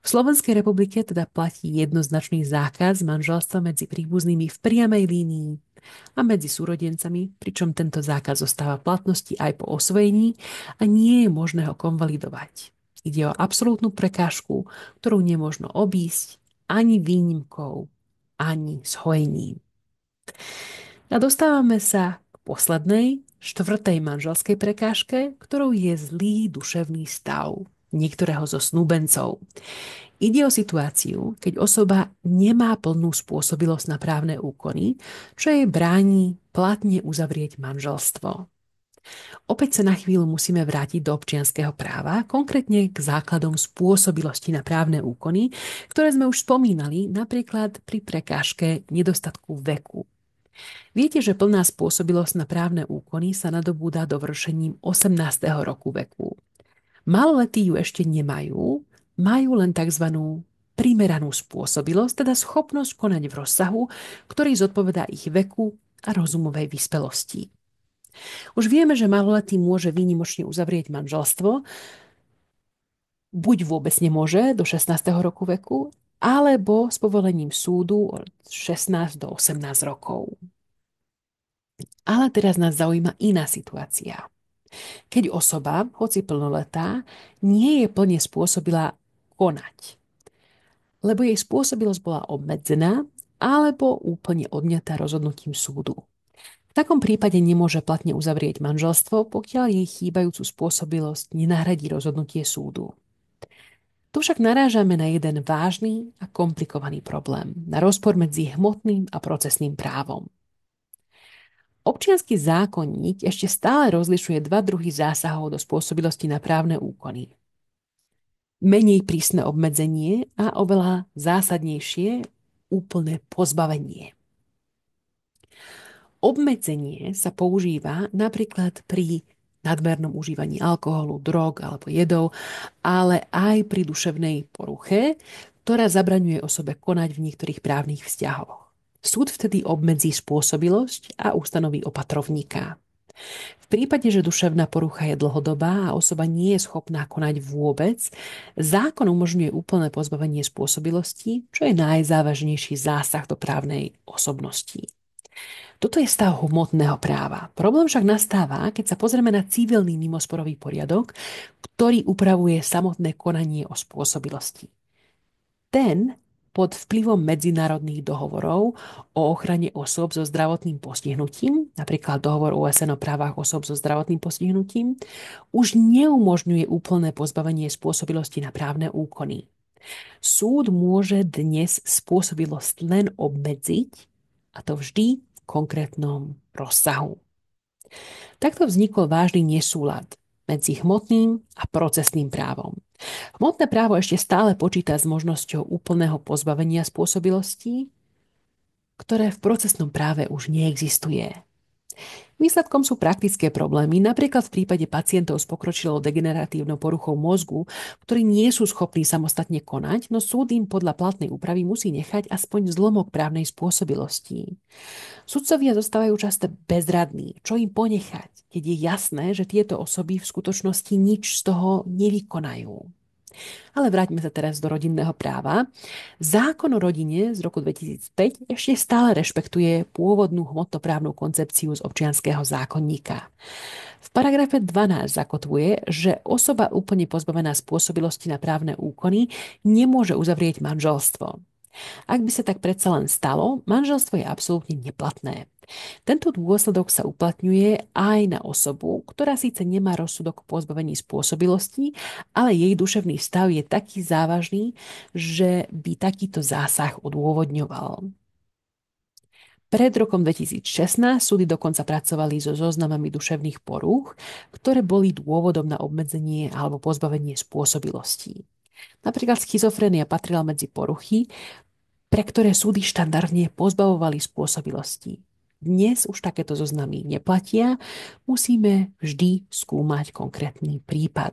V Slovenskej republike teda platí jednoznačný zákaz manželstva medzi príbuznými v priamej línii a medzi súrodencami, pričom tento zákaz zostáva v platnosti aj po osvojení a nie je možné ho konvalidovať. Ide o absolútnu prekážku, ktorú nemôžno obísť ani výnimkou, ani zhojením. A dostávame sa k poslednej, štvrtej manželskej prekážke, ktorou je zlý duševný stav niektorého zo snúbencov. Ide o situáciu, keď osoba nemá plnú spôsobilosť na právne úkony, čo jej bráni platne uzavrieť manželstvo. Opäť sa na chvíľu musíme vrátiť do občianskeho práva, konkrétne k základom spôsobilosti na právne úkony, ktoré sme už spomínali, napríklad pri prekážke nedostatku veku. Viete, že plná spôsobilosť na právne úkony sa nadobúda dovršením 18. roku veku. Maloletí ju ešte nemajú, majú len tzv. Primeranú spôsobilosť, teda schopnosť konať v rozsahu, ktorý zodpovedá ich veku a rozumovej vyspelosti. Už vieme, že maloletý môže výnimočne uzavrieť manželstvo, buď vôbec nemôže do 16. roku veku, alebo s povolením súdu od 16 do 18 rokov. Ale teraz nás zaujíma iná situácia. Keď osoba, hoci plnoletá, nie je plne spôsobila konať, lebo jej spôsobilosť bola obmedzená alebo úplne odňatá rozhodnutím súdu. V takom prípade nemôže platne uzavrieť manželstvo, pokiaľ jej chýbajúcu spôsobilosť nenahradí rozhodnutie súdu. Tu však narážame na jeden vážny a komplikovaný problém, na rozpor medzi hmotným a procesným právom. Občiansky zákonník ešte stále rozlišuje dva druhy zásahov do spôsobilosti na právne úkony. Menej prísne obmedzenie a oveľa zásadnejšie úplné pozbavenie. Obmedzenie sa používa napríklad pri nadmernom užívaní alkoholu, drog alebo jedov, ale aj pri duševnej poruche, ktorá zabraňuje osobe konať v niektorých právnych vzťahoch. Súd vtedy obmedzí spôsobilosť a ustanoví opatrovníka. V prípade, že duševná porucha je dlhodobá a osoba nie je schopná konať vôbec, zákon umožňuje úplné pozbavenie spôsobilosti, čo je najzávažnejší zásah do právnej osobnosti. Toto je stav hmotného práva. Problém však nastáva, keď sa pozrieme na civilný mimosporový poriadok, ktorý upravuje samotné konanie o spôsobilosti. Ten pod vplyvom medzinárodných dohovorov o ochrane osôb so zdravotným postihnutím, napríklad dohovor OSN o právach osôb so zdravotným postihnutím, už neumožňuje úplné pozbavenie spôsobilosti na právne úkony. Súd môže dnes spôsobilosť len obmedziť, a to vždy v konkrétnom rozsahu. Takto vznikol vážny nesúlad medzi hmotným a procesným právom. Hmotné právo ešte stále počíta s možnosťou úplného pozbavenia spôsobilostí, ktoré v procesnom práve už neexistuje. Výsledkom sú praktické problémy, napríklad v prípade pacientov s pokročilou degeneratívnou poruchou mozgu, ktorí nie sú schopní samostatne konať, no súd im podľa platnej úpravy musí nechať aspoň zlomok právnej spôsobilosti. Sudcovia zostávajú často bezradní, čo im ponechať, keď je jasné, že tieto osoby v skutočnosti nič z toho nevykonajú. Ale vráťme sa teraz do rodinného práva. Zákon o rodine z roku 2005 ešte stále rešpektuje pôvodnú hmotnoprávnu koncepciu z občianskeho zákonníka. V paragrafe 12 zakotvuje, že osoba úplne pozbavená spôsobilosti na právne úkony nemôže uzavrieť manželstvo. Ak by sa tak predsa len stalo, manželstvo je absolútne neplatné. Tento dôsledok sa uplatňuje aj na osobu, ktorá síce nemá rozsudok o pozbavení spôsobilosti, ale jej duševný stav je taký závažný, že by takýto zásah odôvodňoval. Pred rokom 2016 súdy dokonca pracovali so zoznamami duševných porúch, ktoré boli dôvodom na obmedzenie alebo pozbavenie spôsobilostí. Napríklad schizofrénia patrila medzi poruchy, pre ktoré súdy štandardne pozbavovali spôsobilosti. Dnes už takéto zoznamy neplatia, musíme vždy skúmať konkrétny prípad.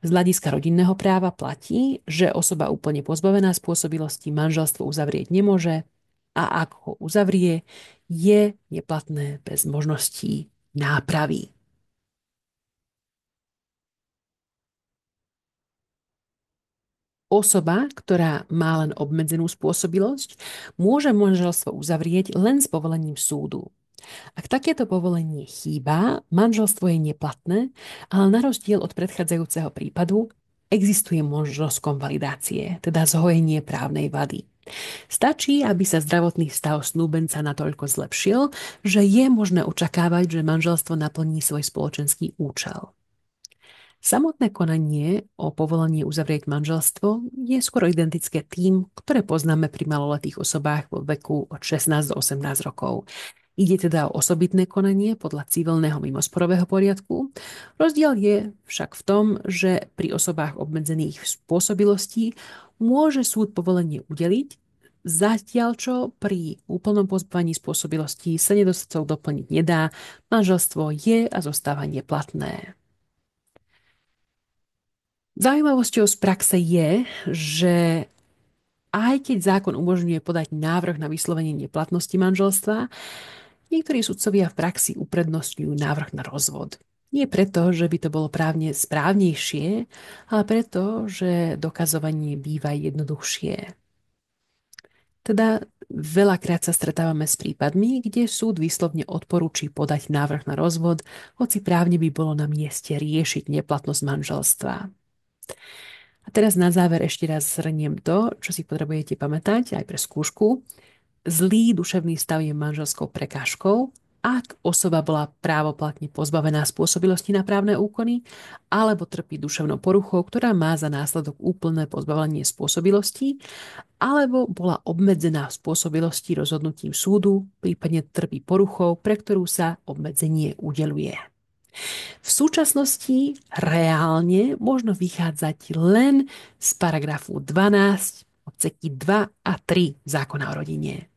Z hľadiska rodinného práva platí, že osoba úplne pozbavená spôsobilosti manželstvo uzavrieť nemôže a ak ho uzavrie, je neplatné bez možností nápravy. Osoba, ktorá má len obmedzenú spôsobilosť, môže manželstvo uzavrieť len s povolením súdu. Ak takéto povolenie chýba, manželstvo je neplatné, ale na rozdiel od predchádzajúceho prípadu existuje možnosť konvalidácie, teda zhojenie právnej vady. Stačí, aby sa zdravotný stav snúbenca natoľko zlepšil, že je možné očakávať, že manželstvo naplní svoj spoločenský účel. Samotné konanie o povolenie uzavrieť manželstvo je skoro identické tým, ktoré poznáme pri maloletých osobách vo veku od 16 do 18 rokov. Ide teda o osobitné konanie podľa civilného mimosporového poriadku. Rozdiel je však v tom, že pri osobách obmedzených v spôsobilosti môže súd povolenie udeliť, zatiaľ čo pri úplnom pozbaví spôsobilosti sa nedostatok doplniť nedá, manželstvo je a zostáva neplatné. Zaujímavosťou z praxe je, že aj keď zákon umožňuje podať návrh na vyslovenie neplatnosti manželstva, niektorí sudcovia v praxi uprednostňujú návrh na rozvod. Nie preto, že by to bolo právne správnejšie, ale preto, že dokazovanie býva jednoduchšie. Teda veľakrát sa stretávame s prípadmi, kde súd výslovne odporúči podať návrh na rozvod, hoci právne by bolo na mieste riešiť neplatnosť manželstva. A teraz na záver ešte raz zhrniem to, čo si potrebujete pamätať aj pre skúšku. Zlý duševný stav je manželskou prekážkou, ak osoba bola právoplatne pozbavená spôsobilosti na právne úkony alebo trpí duševnou poruchou, ktorá má za následok úplné pozbavenie spôsobilosti, alebo bola obmedzená v spôsobilosti rozhodnutím súdu, prípadne trpí poruchou, pre ktorú sa obmedzenie udeluje. V súčasnosti reálne možno vychádzať len z paragrafu 12 odseky 2 a 3 zákona o rodine.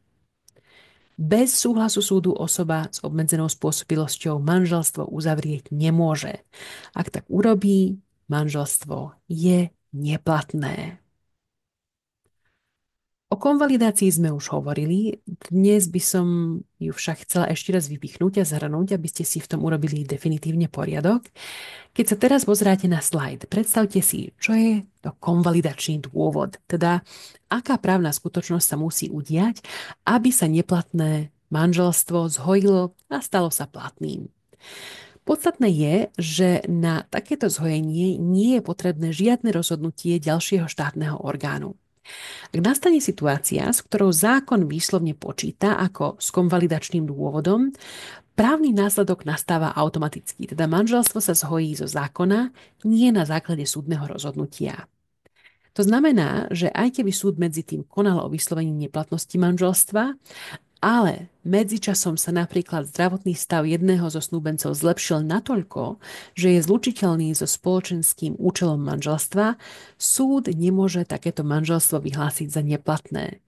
Bez súhlasu súdu osoba s obmedzenou spôsobilosťou manželstvo uzavrieť nemôže. Ak tak urobí, manželstvo je neplatné. O konvalidácii sme už hovorili, dnes by som ju však chcela ešte raz vypichnúť a zhrnúť, aby ste si v tom urobili definitívne poriadok. Keď sa teraz pozráte na slajd, predstavte si, čo je to konvalidačný dôvod, teda aká právna skutočnosť sa musí udiať, aby sa neplatné manželstvo zhojilo a stalo sa platným. Podstatné je, že na takéto zhojenie nie je potrebné žiadne rozhodnutie ďalšieho štátneho orgánu. Ak nastane situácia, s ktorou zákon výslovne počíta ako s konvalidačným dôvodom, právny následok nastáva automaticky, teda manželstvo sa zhojí zo zákona, nie na základe súdneho rozhodnutia. To znamená, že aj keby súd medzi tým konal o vyslovení neplatnosti manželstva, ale medzičasom sa napríklad zdravotný stav jedného zo snúbencov zlepšil natoľko, že je zlučiteľný so spoločenským účelom manželstva, súd nemôže takéto manželstvo vyhlásiť za neplatné.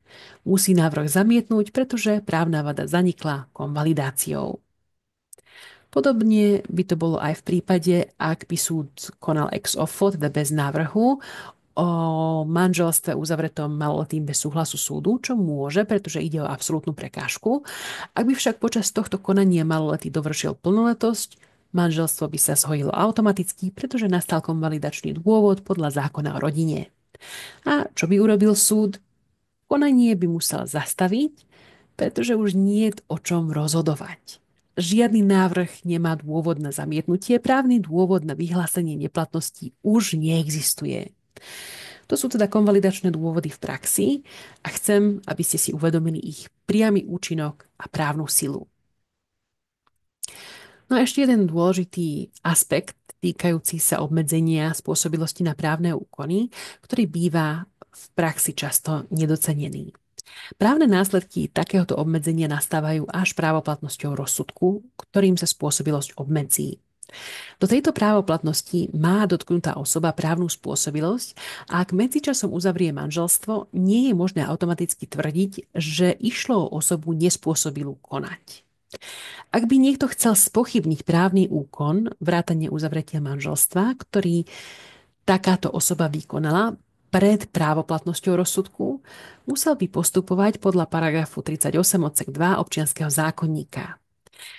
Musí návrh zamietnúť, pretože právna vada zanikla konvalidáciou. Podobne by to bolo aj v prípade, ak by súd konal ex ofo, teda bez návrhu, o manželstve uzavretom maloletým bez súhlasu súdu, čo môže, pretože ide o absolútnu prekážku. Ak by však počas tohto konania maloletý dovršil plnoletosť, manželstvo by sa zhojilo automaticky, pretože nastal konvalidačný dôvod podľa zákona o rodine. A čo by urobil súd? Konanie by musel zastaviť, pretože už nie je o čom rozhodovať. Žiadny návrh nemá dôvod na zamietnutie, právny dôvod na vyhlásenie neplatnosti už neexistuje. To sú teda konvalidačné dôvody v praxi a chcem, aby ste si uvedomili ich priamy účinok a právnu silu. No a ešte jeden dôležitý aspekt týkajúci sa obmedzenia spôsobilosti na právne úkony, ktorý býva v praxi často nedocenený. Právne následky takéhoto obmedzenia nastávajú až právoplatnosťou rozsudku, ktorým sa spôsobilosť obmedzí. Do tejto právoplatnosti má dotknutá osoba právnu spôsobilosť a ak medzičasom uzavrie manželstvo, nie je možné automaticky tvrdiť, že išlo o osobu nespôsobilú konať. Ak by niekto chcel spochybniť právny úkon, vrátane uzavretia manželstva, ktorý takáto osoba vykonala pred právoplatnosťou rozsudku, musel by postupovať podľa paragrafu 38 odsek 2 občianskeho zákonníka.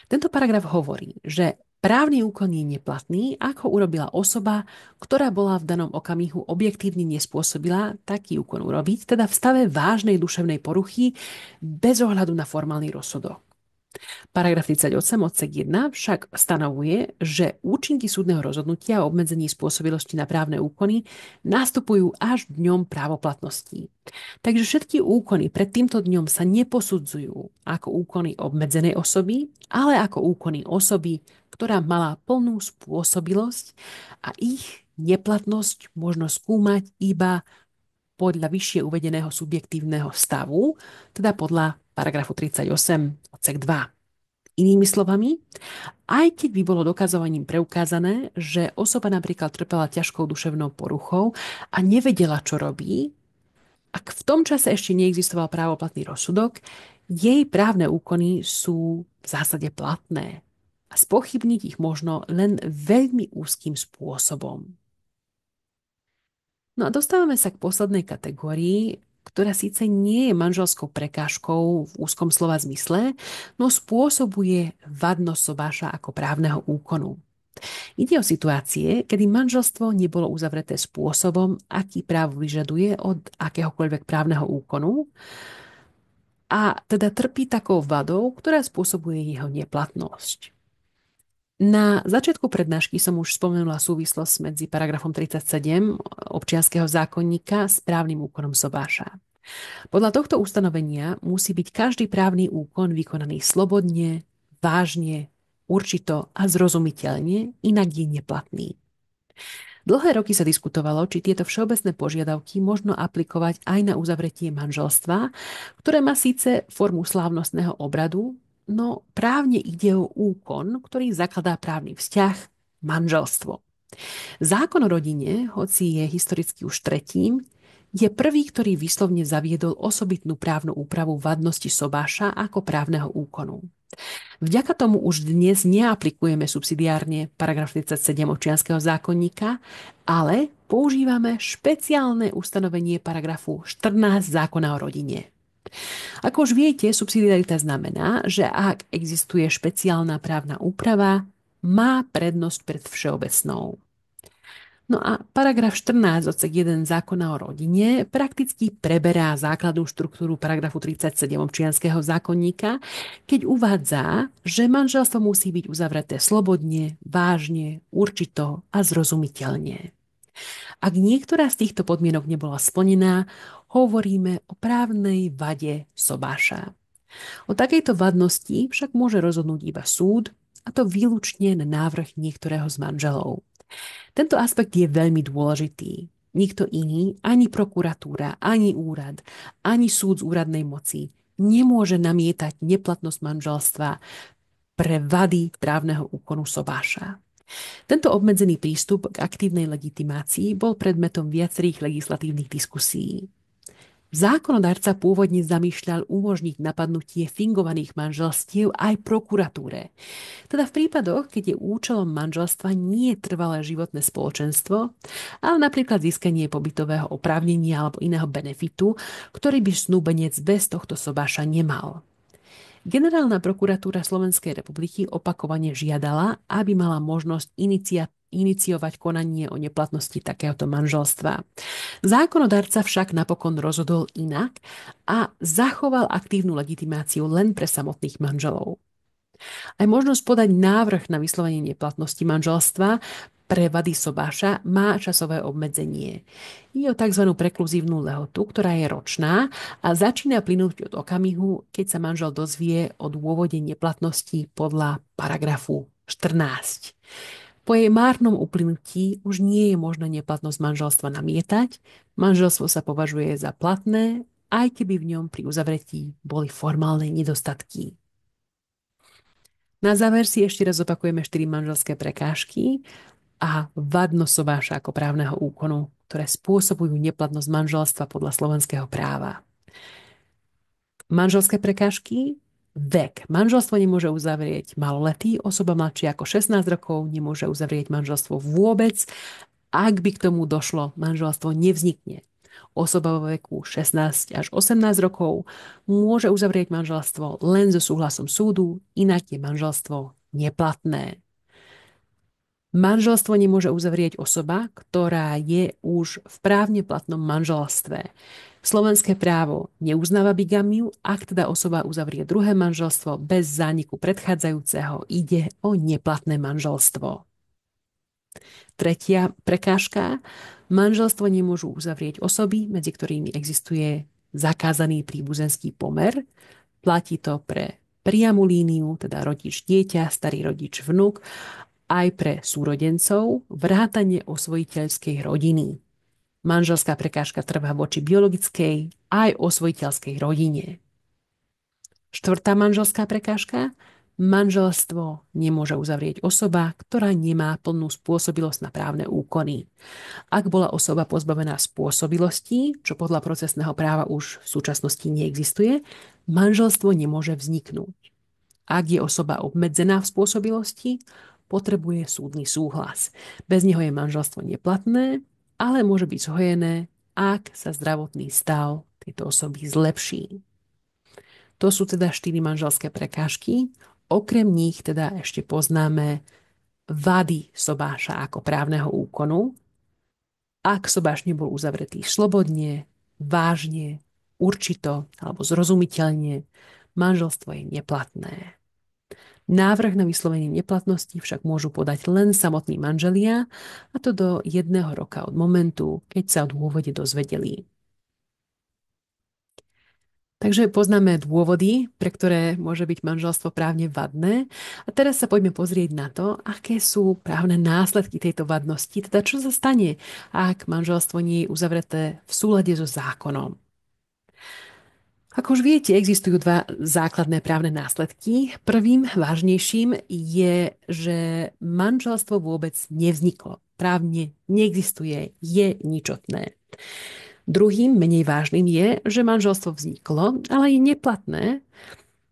Tento paragraf hovorí, že právny úkon je neplatný, ak ho urobila osoba, ktorá bola v danom okamihu objektívne nespôsobila taký úkon urobiť, teda v stave vážnej duševnej poruchy bez ohľadu na formálny rozsudok. Paragraf 38 odsek 1 však stanovuje, že účinky súdneho rozhodnutia o obmedzení spôsobilosti na právne úkony nastupujú až dňom právoplatnosti. Takže všetky úkony pred týmto dňom sa neposudzujú ako úkony obmedzenej osoby, ale ako úkony osoby, ktorá mala plnú spôsobilosť a ich neplatnosť možno skúmať iba podľa vyššie uvedeného subjektívneho stavu, teda podľa paragrafu 38 odsek 2. Inými slovami, aj keď by bolo dokazovaním preukázané, že osoba napríklad trpela ťažkou duševnou poruchou a nevedela, čo robí, ak v tom čase ešte neexistoval právoplatný rozsudok, jej právne úkony sú v zásade platné. A spochybniť ich možno len veľmi úzkým spôsobom. No a dostávame sa k poslednej kategórii, ktorá síce nie je manželskou prekážkou v úzkom slova zmysle, no spôsobuje vadnosť sobáša ako právneho úkonu. Ide o situácie, kedy manželstvo nebolo uzavreté spôsobom, aký právo vyžaduje od akéhokoľvek právneho úkonu a teda trpí takou vadou, ktorá spôsobuje jeho neplatnosť. Na začiatku prednášky som už spomenula súvislosť medzi paragrafom 37 občianskeho zákonníka s právnym úkonom sobáša. Podľa tohto ustanovenia musí byť každý právny úkon vykonaný slobodne, vážne, určito a zrozumiteľne, inak je neplatný. Dlhé roky sa diskutovalo, či tieto všeobecné požiadavky možno aplikovať aj na uzavretie manželstva, ktoré má síce formu slávnostného obradu, no právne ide o úkon, ktorý zakladá právny vzťah, manželstvo. Zákon o rodine, hoci je historicky už tretím, je prvý, ktorý výslovne zaviedol osobitnú právnu úpravu vadnosti sobáša ako právneho úkonu. Vďaka tomu už dnes neaplikujeme subsidiárne paragraf 37 občianskeho zákonníka, ale používame špeciálne ustanovenie paragrafu 14 zákona o rodine. Ako už viete, subsidiarita znamená, že ak existuje špeciálna právna úprava, má prednosť pred všeobecnou. No a paragraf 14 odsek 1 zákona o rodine prakticky preberá základnú štruktúru paragrafu 37 občianskeho zákonníka, keď uvádza, že manželstvo musí byť uzavreté slobodne, vážne, určito a zrozumiteľne. Ak niektorá z týchto podmienok nebola splnená, hovoríme o právnej vade sobáša. O takejto vadnosti však môže rozhodnúť iba súd, a to výlučne na návrh niektorého z manželov. Tento aspekt je veľmi dôležitý. Nikto iný, ani prokuratúra, ani úrad, ani súd z úradnej moci nemôže namietať neplatnosť manželstva pre vady právneho úkonu sobáša. Tento obmedzený prístup k aktívnej legitimácii bol predmetom viacerých legislatívnych diskusí. Zákonodarca pôvodne zamýšľal umožniť napadnutie fingovaných manželstiev aj prokuratúre. Teda v prípadoch, keď je účelom manželstva nie trvalé životné spoločenstvo, ale napríklad získanie pobytového oprávnenia alebo iného benefitu, ktorý by snúbenec bez tohto sobáša nemal. Generálna prokuratúra Slovenskej republiky opakovane žiadala, aby mala možnosť iniciovať konanie o neplatnosti takéhoto manželstva. Zákonodarca však napokon rozhodol inak a zachoval aktívnu legitimáciu len pre samotných manželov. Aj možnosť podať návrh na vyslovenie neplatnosti manželstva pre vady sobáša má časové obmedzenie. Je o tzv. Prekluzívnu lehotu, ktorá je ročná a začína plynúť od okamihu, keď sa manžel dozvie o dôvode neplatnosti podľa paragrafu 14. Po jej márnom uplynutí už nie je možné neplatnosť manželstva namietať. Manželstvo sa považuje za platné, aj keby v ňom pri uzavretí boli formálne nedostatky. Na záver si ešte raz opakujeme 4 manželské prekážky a vadnosť sobáša ako právneho úkonu, ktoré spôsobujú neplatnosť manželstva podľa slovenského práva. Manželské prekážky, vek. Manželstvo nemôže uzavrieť maloletý, osoba mladšia ako 16 rokov nemôže uzavrieť manželstvo vôbec. Ak by k tomu došlo, manželstvo nevznikne. Osoba vo veku 16 až 18 rokov môže uzavrieť manželstvo len so súhlasom súdu, inak je manželstvo neplatné. Manželstvo nemôže uzavrieť osoba, ktorá je už v právne platnom manželstve. Slovenské právo neuznáva bigamiu, ak teda osoba uzavrie druhé manželstvo bez zániku predchádzajúceho, ide o neplatné manželstvo. Tretia prekážka. Manželstvo nemôžu uzavrieť osoby, medzi ktorými existuje zakázaný príbuzenský pomer. Platí to pre priamu líniu, teda rodič dieťa, starý rodič vnuk, aj pre súrodencov, vrátane osvojiteľskej rodiny. Manželská prekážka trvá voči biologickej aj osvojiteľskej rodine. Štvrtá manželská prekážka. Manželstvo nemôže uzavrieť osoba, ktorá nemá plnú spôsobilosť na právne úkony. Ak bola osoba pozbavená spôsobilosti, čo podľa procesného práva už v súčasnosti neexistuje, manželstvo nemôže vzniknúť. Ak je osoba obmedzená v spôsobilosti, potrebuje súdny súhlas. Bez neho je manželstvo neplatné, ale môže byť zhojené, ak sa zdravotný stav tejto osoby zlepší. To sú teda 4 manželské prekážky. Okrem nich teda ešte poznáme vady sobáša ako právneho úkonu. Ak sobáš nebol uzavretý slobodne, vážne, určito alebo zrozumiteľne, manželstvo je neplatné. Návrh na vyslovenie neplatnosti však môžu podať len samotní manželia, a to do 1 roka od momentu, keď sa o dôvode dozvedeli. Takže poznáme dôvody, pre ktoré môže byť manželstvo právne vadné. A teraz sa poďme pozrieť na to, aké sú právne následky tejto vadnosti, teda čo sa stane, ak manželstvo nie je uzavreté v súlade so zákonom. Ako už viete, existujú 2 základné právne následky. Prvým, vážnejším, je, že manželstvo vôbec nevzniklo. Právne neexistuje, je ničotné. Druhým, menej vážnym je, že manželstvo vzniklo, ale je neplatné,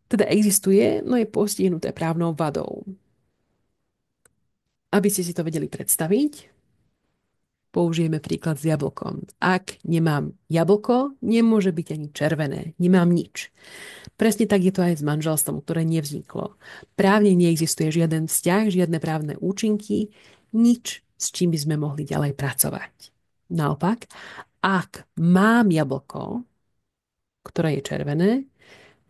teda existuje, no je postihnuté právnou vadou. Aby ste si to vedeli predstaviť, použijeme príklad s jablkom. Ak nemám jablko, nemôže byť ani červené, nemám nič. Presne tak je to aj s manželstvom, ktoré nevzniklo. Právne neexistuje žiaden vzťah, žiadne právne účinky, nič, s čím by sme mohli ďalej pracovať. Naopak, ak mám jablko, ktoré je červené,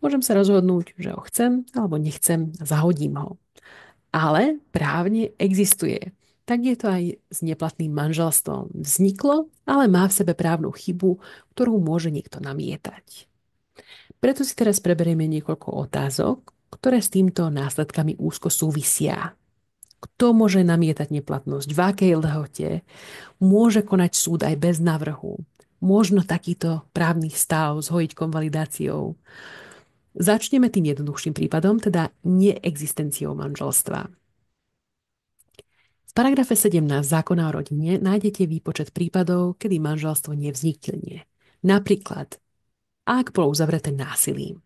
môžem sa rozhodnúť, že ho chcem alebo nechcem a zahodím ho. Ale právne existuje. Tak je to aj s neplatným manželstvom. Vzniklo, ale má v sebe právnu chybu, ktorú môže niekto namietať. Preto si teraz preberieme niekoľko otázok, ktoré s týmto následkami úzko súvisia. Kto môže namietať neplatnosť? V akej lehote? Môže konať súd aj bez návrhu? Možno takýto právny stav zhojiť konvalidáciou? Začneme tým jednoduchším prípadom, teda neexistenciou manželstva. V paragrafe 17 zákona o rodine nájdete výpočet prípadov, kedy manželstvo nevznikne. Napríklad, ak bolo uzavreté násilím.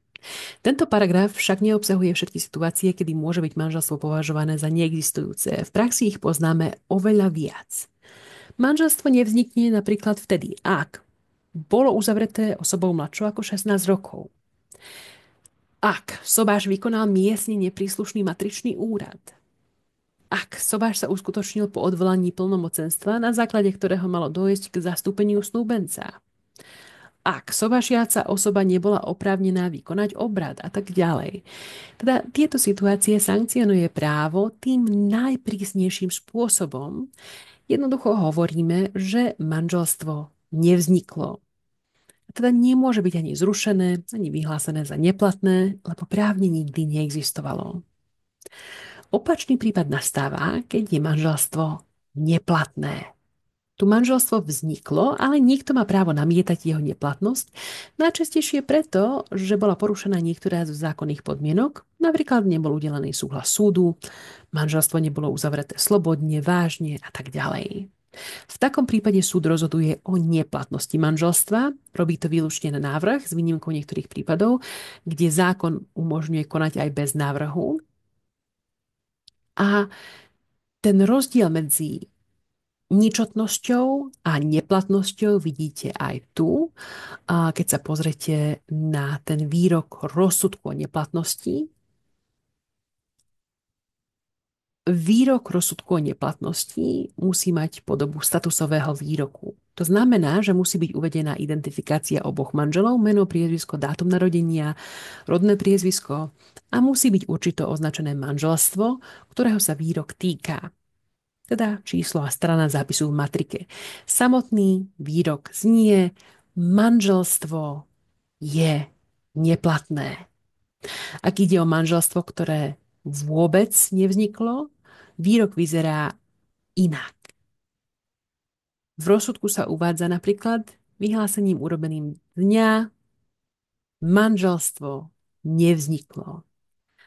Tento paragraf však neobsahuje všetky situácie, kedy môže byť manželstvo považované za neexistujúce. V praxi ich poznáme oveľa viac. Manželstvo nevznikne napríklad vtedy, ak bolo uzavreté osobou mladšou ako 16 rokov. Ak sobáš vykonal miestne nepríslušný matričný úrad. Ak sobáš sa uskutočnil po odvolaní plnomocenstva, na základe ktorého malo dôjsť k zastúpeniu snúbenca. Ak sobášiaca osoba nebola oprávnená vykonať obrad a tak ďalej. Teda tieto situácie sankcionuje právo tým najprísnejším spôsobom. Jednoducho hovoríme, že manželstvo nevzniklo. Teda nemôže byť ani zrušené, ani vyhlásené za neplatné, lebo právne nikdy neexistovalo. Opačný prípad nastáva, keď je manželstvo neplatné. Tu manželstvo vzniklo, ale niekto má právo namietať jeho neplatnosť, najčastejšie preto, že bola porušená niektorá z zákonných podmienok, napríklad nebol udelený súhlas súdu, manželstvo nebolo uzavreté slobodne, vážne a tak ďalej. V takom prípade súd rozhoduje o neplatnosti manželstva, robí to výlučne na návrh, s výnimkou niektorých prípadov, kde zákon umožňuje konať aj bez návrhu. A ten rozdiel medzi ničotnosťou a neplatnosťou vidíte aj tu. A keď sa pozrete na ten výrok rozsudku o neplatnosti, výrok rozsudku o neplatnosti musí mať podobu statusového výroku. To znamená, že musí byť uvedená identifikácia oboch manželov, meno, priezvisko, dátum narodenia, rodné priezvisko a musí byť určito označené manželstvo, ktorého sa výrok týka. Teda číslo a strana zápisu v matrike. Samotný výrok znie: manželstvo je neplatné. Ak ide o manželstvo, ktoré vôbec nevzniklo, výrok vyzerá inak. V rozsudku sa uvádza napríklad vyhlásením urobeným dňa: manželstvo nevzniklo.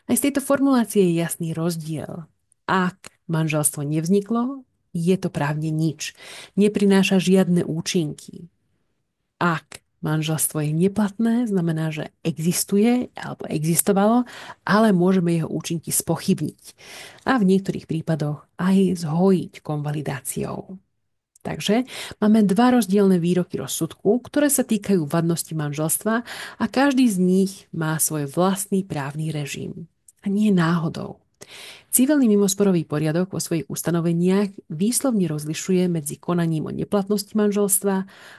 Aj z tejto formulácie je jasný rozdiel. Ak manželstvo nevzniklo, je to právne nič. Neprináša žiadne účinky. Ak manželstvo je neplatné, znamená, že existuje alebo existovalo, ale môžeme jeho účinky spochybniť a v niektorých prípadoch aj zhojiť konvalidáciou. Takže máme dva rozdielne výroky rozsudku, ktoré sa týkajú vadnosti manželstva a každý z nich má svoj vlastný právny režim. A nie náhodou. Civilný mimosporový poriadok vo svojich ustanoveniach výslovne rozlišuje medzi konaním o neplatnosti manželstva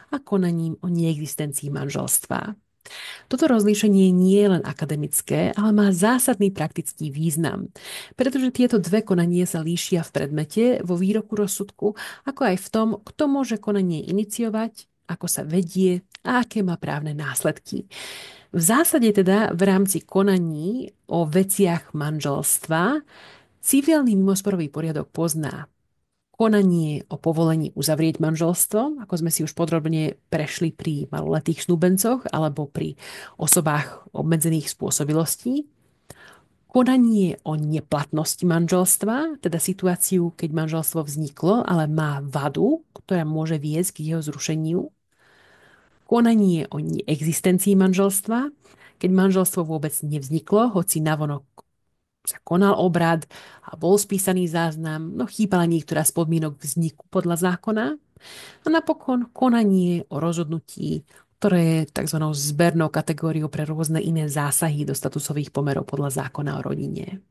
a konaním o neexistencii manželstva. Toto rozlíšenie nie je len akademické, ale má zásadný praktický význam, pretože tieto dve konania sa líšia v predmete, vo výroku rozsudku, ako aj v tom, kto môže konanie iniciovať, ako sa vedie a aké má právne následky. V zásade teda v rámci konaní o veciach manželstva civilný mimosporový poriadok pozná konanie o povolení uzavrieť manželstvo, ako sme si už podrobne prešli pri maloletých snúbencoch alebo pri osobách obmedzených spôsobilostí. Konanie o neplatnosti manželstva, teda situáciu, keď manželstvo vzniklo, ale má vadu, ktorá môže viesť k jeho zrušeniu. Konanie o neexistencii manželstva, keď manželstvo vôbec nevzniklo, hoci navonok sa konal obrad a bol spísaný záznam, no chýbala niektorá z podmienok vzniku podľa zákona. A napokon konanie o rozhodnutí, ktoré je tzv. Zbernou kategóriou pre rôzne iné zásahy do statusových pomerov podľa zákona o rodine.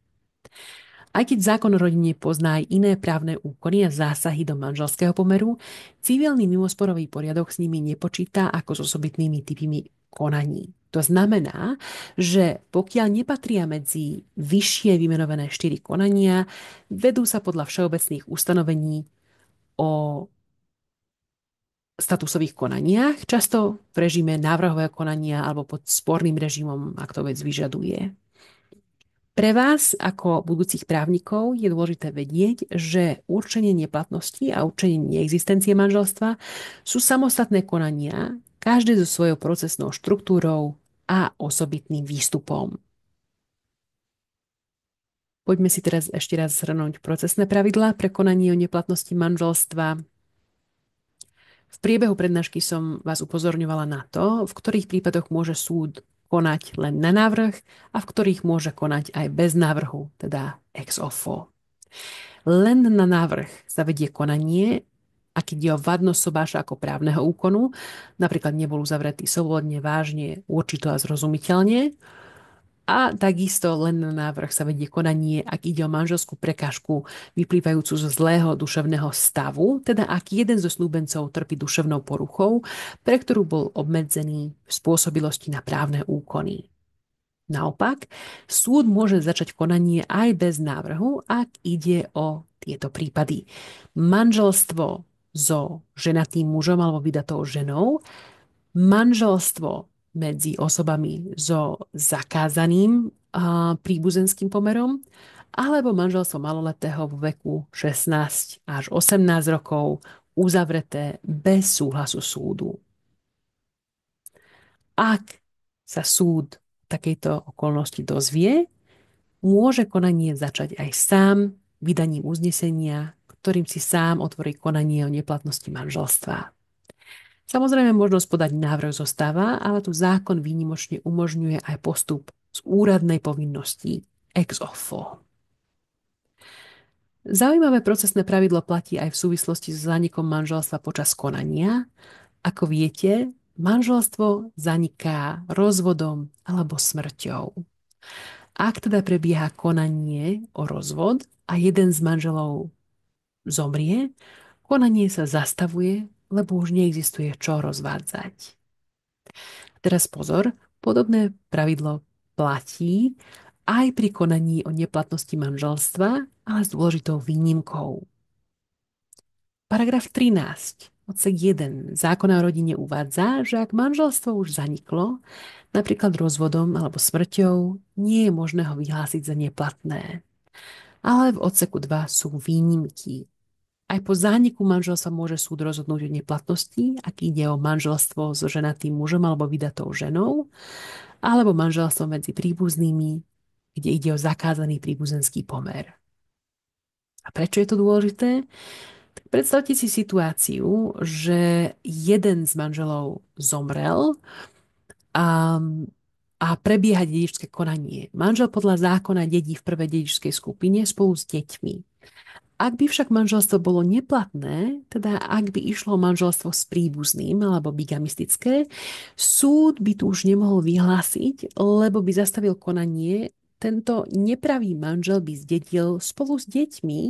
Aj keď zákon o rodine pozná aj iné právne úkony a zásahy do manželského pomeru, civilný mimosporový poriadok s nimi nepočíta ako s osobitnými typmi konaní. To znamená, že pokiaľ nepatria medzi vyššie vymenované 4 konania, vedú sa podľa všeobecných ustanovení o statusových konaniach, často v režime návrhového konania alebo pod sporným režimom, ak to vec vyžaduje. Pre vás, ako budúcich právnikov, je dôležité vedieť, že určenie neplatnosti a určenie neexistencie manželstva sú samostatné konania, každé so svojou procesnou štruktúrou a osobitným výstupom. Poďme si teraz ešte raz zhrnúť procesné pravidlá pre konanie o neplatnosti manželstva. V priebehu prednášky som vás upozorňovala na to, v ktorých prípadoch môže súd konať len na návrh a v ktorých môže konať aj bez návrhu, teda ex offo. Len na návrh sa vedie konanie, ak ide o vadnosť sobáša ako právneho úkonu, napríklad nebol uzavretý slobodne, vážne, určito a zrozumiteľne, a takisto len na návrh sa vedie konanie, ak ide o manželskú prekážku vyplývajúcu zo zlého duševného stavu, teda ak jeden zo snúbencov trpí duševnou poruchou, pre ktorú bol obmedzený v spôsobilosti na právne úkony. Naopak, súd môže začať konanie aj bez návrhu, ak ide o tieto prípady. Manželstvo so ženatým mužom alebo vydatou ženou, manželstvo medzi osobami so zakázaným príbuzenským pomerom alebo manželstvo maloletého vo veku 16 až 18 rokov uzavreté bez súhlasu súdu. Ak sa súd takejto okolnosti dozvie, môže konanie začať aj sám vydaním uznesenia, ktorým si sám otvorí konanie o neplatnosti manželstva. Samozrejme, možnosť podať návrh zostáva, ale tu zákon výnimočne umožňuje aj postup z úradnej povinnosti ex offo. Zaujímavé procesné pravidlo platí aj v súvislosti s zánikom manželstva počas konania. Ako viete, manželstvo zaniká rozvodom alebo smrťou. Ak teda prebieha konanie o rozvod a jeden z manželov zomrie, konanie sa zastavuje, lebo už neexistuje čo rozvádzať. Teraz pozor, podobné pravidlo platí aj pri konaní o neplatnosti manželstva, ale s dôležitou výnimkou. Paragraf 13, odsek 1 zákona o rodine uvádza, že ak manželstvo už zaniklo, napríklad rozvodom alebo smrťou, nie je možné ho vyhlásiť za neplatné. Ale v odseku 2 sú výnimky. Aj po zániku manželstva môže súd rozhodnúť o neplatnosti, ak ide o manželstvo so ženatým mužom alebo vydatou ženou, alebo manželstvo medzi príbuznými, kde ide o zakázaný príbuzenský pomer. A prečo je to dôležité? Tak predstavte si situáciu, že jeden z manželov zomrel a, a prebieha dedičské konanie. Manžel podľa zákona dedí v prvej dedičskej skupine spolu s deťmi. Ak by však manželstvo bolo neplatné, teda ak by išlo manželstvo s príbuzným alebo bigamistické, súd by tu už nemohol vyhlásiť, lebo by zastavil konanie. Tento nepravý manžel by zdedil spolu s deťmi,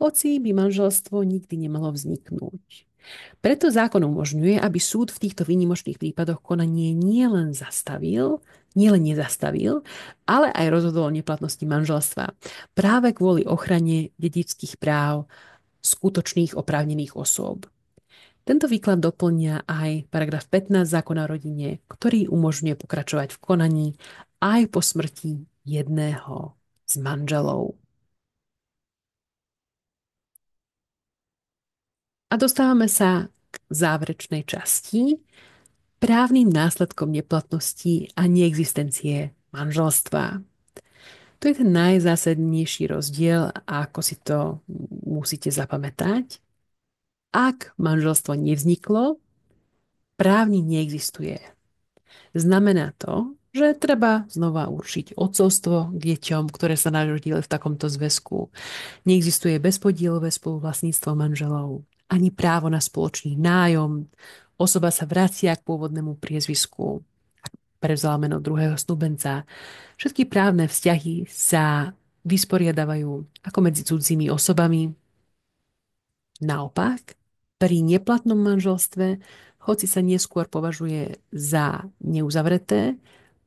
hoci by manželstvo nikdy nemalo vzniknúť. Preto zákon umožňuje, aby súd v týchto výnimočných prípadoch konanie nielen nezastavil, ale aj rozhodol o neplatnosti manželstva. Práve kvôli ochrane dedičských práv skutočných oprávnených osôb. Tento výklad doplňa aj paragraf 15 zákona o rodine, ktorý umožňuje pokračovať v konaní aj po smrti jedného z manželov. A dostávame sa k záverečnej časti, právnym následkom neplatnosti a neexistencie manželstva. To je ten najzásadnejší rozdiel, ako si to musíte zapamätať. Ak manželstvo nevzniklo, právne neexistuje. Znamená to, že treba znova určiť otcovstvo k deťom, ktoré sa narodili v takomto zväzku. Neexistuje bezpodielové spoluvlastníctvo manželov, ani právo na spoločný nájom. Osoba sa vracia k pôvodnému priezvisku, prevzala meno druhého snúbenca. Všetky právne vzťahy sa vysporiadavajú ako medzi cudzími osobami. Naopak, pri neplatnom manželstve, hoci sa neskôr považuje za neuzavreté,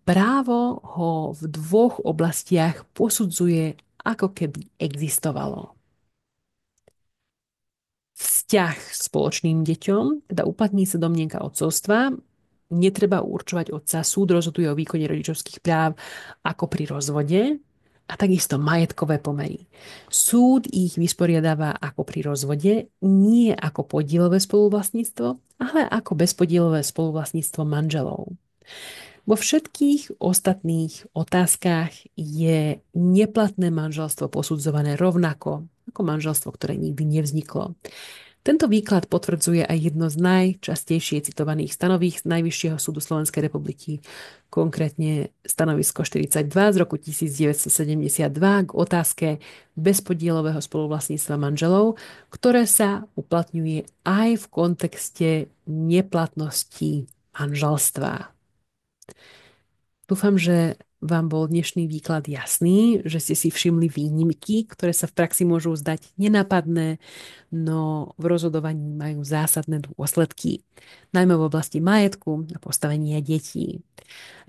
právo ho v dvoch oblastiach posudzuje, ako keby existovalo. Vzťah s spoločným deťom, teda uplatní sa domnienka otcovstva, netreba určovať otca, súd rozhoduje o výkone rodičovských práv ako pri rozvode a takisto majetkové pomery. Súd ich vysporiadáva ako pri rozvode, nie ako podielové spoluvlastníctvo, ale ako bezpodielové spoluvlastníctvo manželov. Vo všetkých ostatných otázkach je neplatné manželstvo posudzované rovnako ako manželstvo, ktoré nikdy nevzniklo. Tento výklad potvrdzuje aj jedno z najčastejšie citovaných stanovísk Najvyššieho súdu Slovenskej republiky, konkrétne stanovisko 42 z roku 1972 k otázke bezpodielového spoluvlastníctva manželov, ktoré sa uplatňuje aj v kontexte neplatnosti manželstva. Dúfam, že vám bol dnešný výklad jasný, že ste si všimli výnimky, ktoré sa v praxi môžu zdať nenápadné, no v rozhodovaní majú zásadné dôsledky, najmä v oblasti majetku a postavenia detí.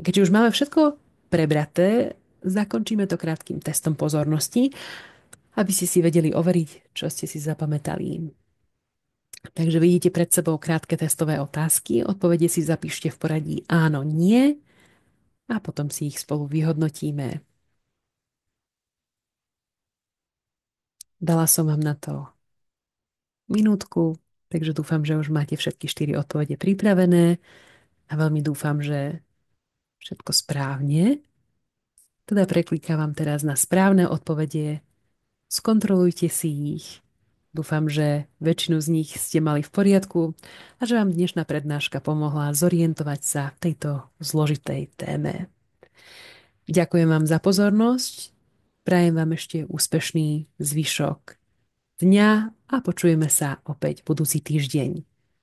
A keďže už máme všetko prebraté, zakončíme to krátkým testom pozornosti, aby ste si vedeli overiť, čo ste si zapamätali. Takže vidíte pred sebou krátke testové otázky, odpovede si zapíšte v poradí áno, nie a potom si ich spolu vyhodnotíme. Dala som vám na to minútku, takže dúfam, že už máte všetky 4 odpovede pripravené a veľmi dúfam, že všetko správne. Teda preklikávam teraz na správne odpovede, skontrolujte si ich. Dúfam, že väčšinu z nich ste mali v poriadku a že vám dnešná prednáška pomohla zorientovať sa v tejto zložitej téme. Ďakujem vám za pozornosť, prajem vám ešte úspešný zvyšok dňa a počujeme sa opäť budúci týždeň.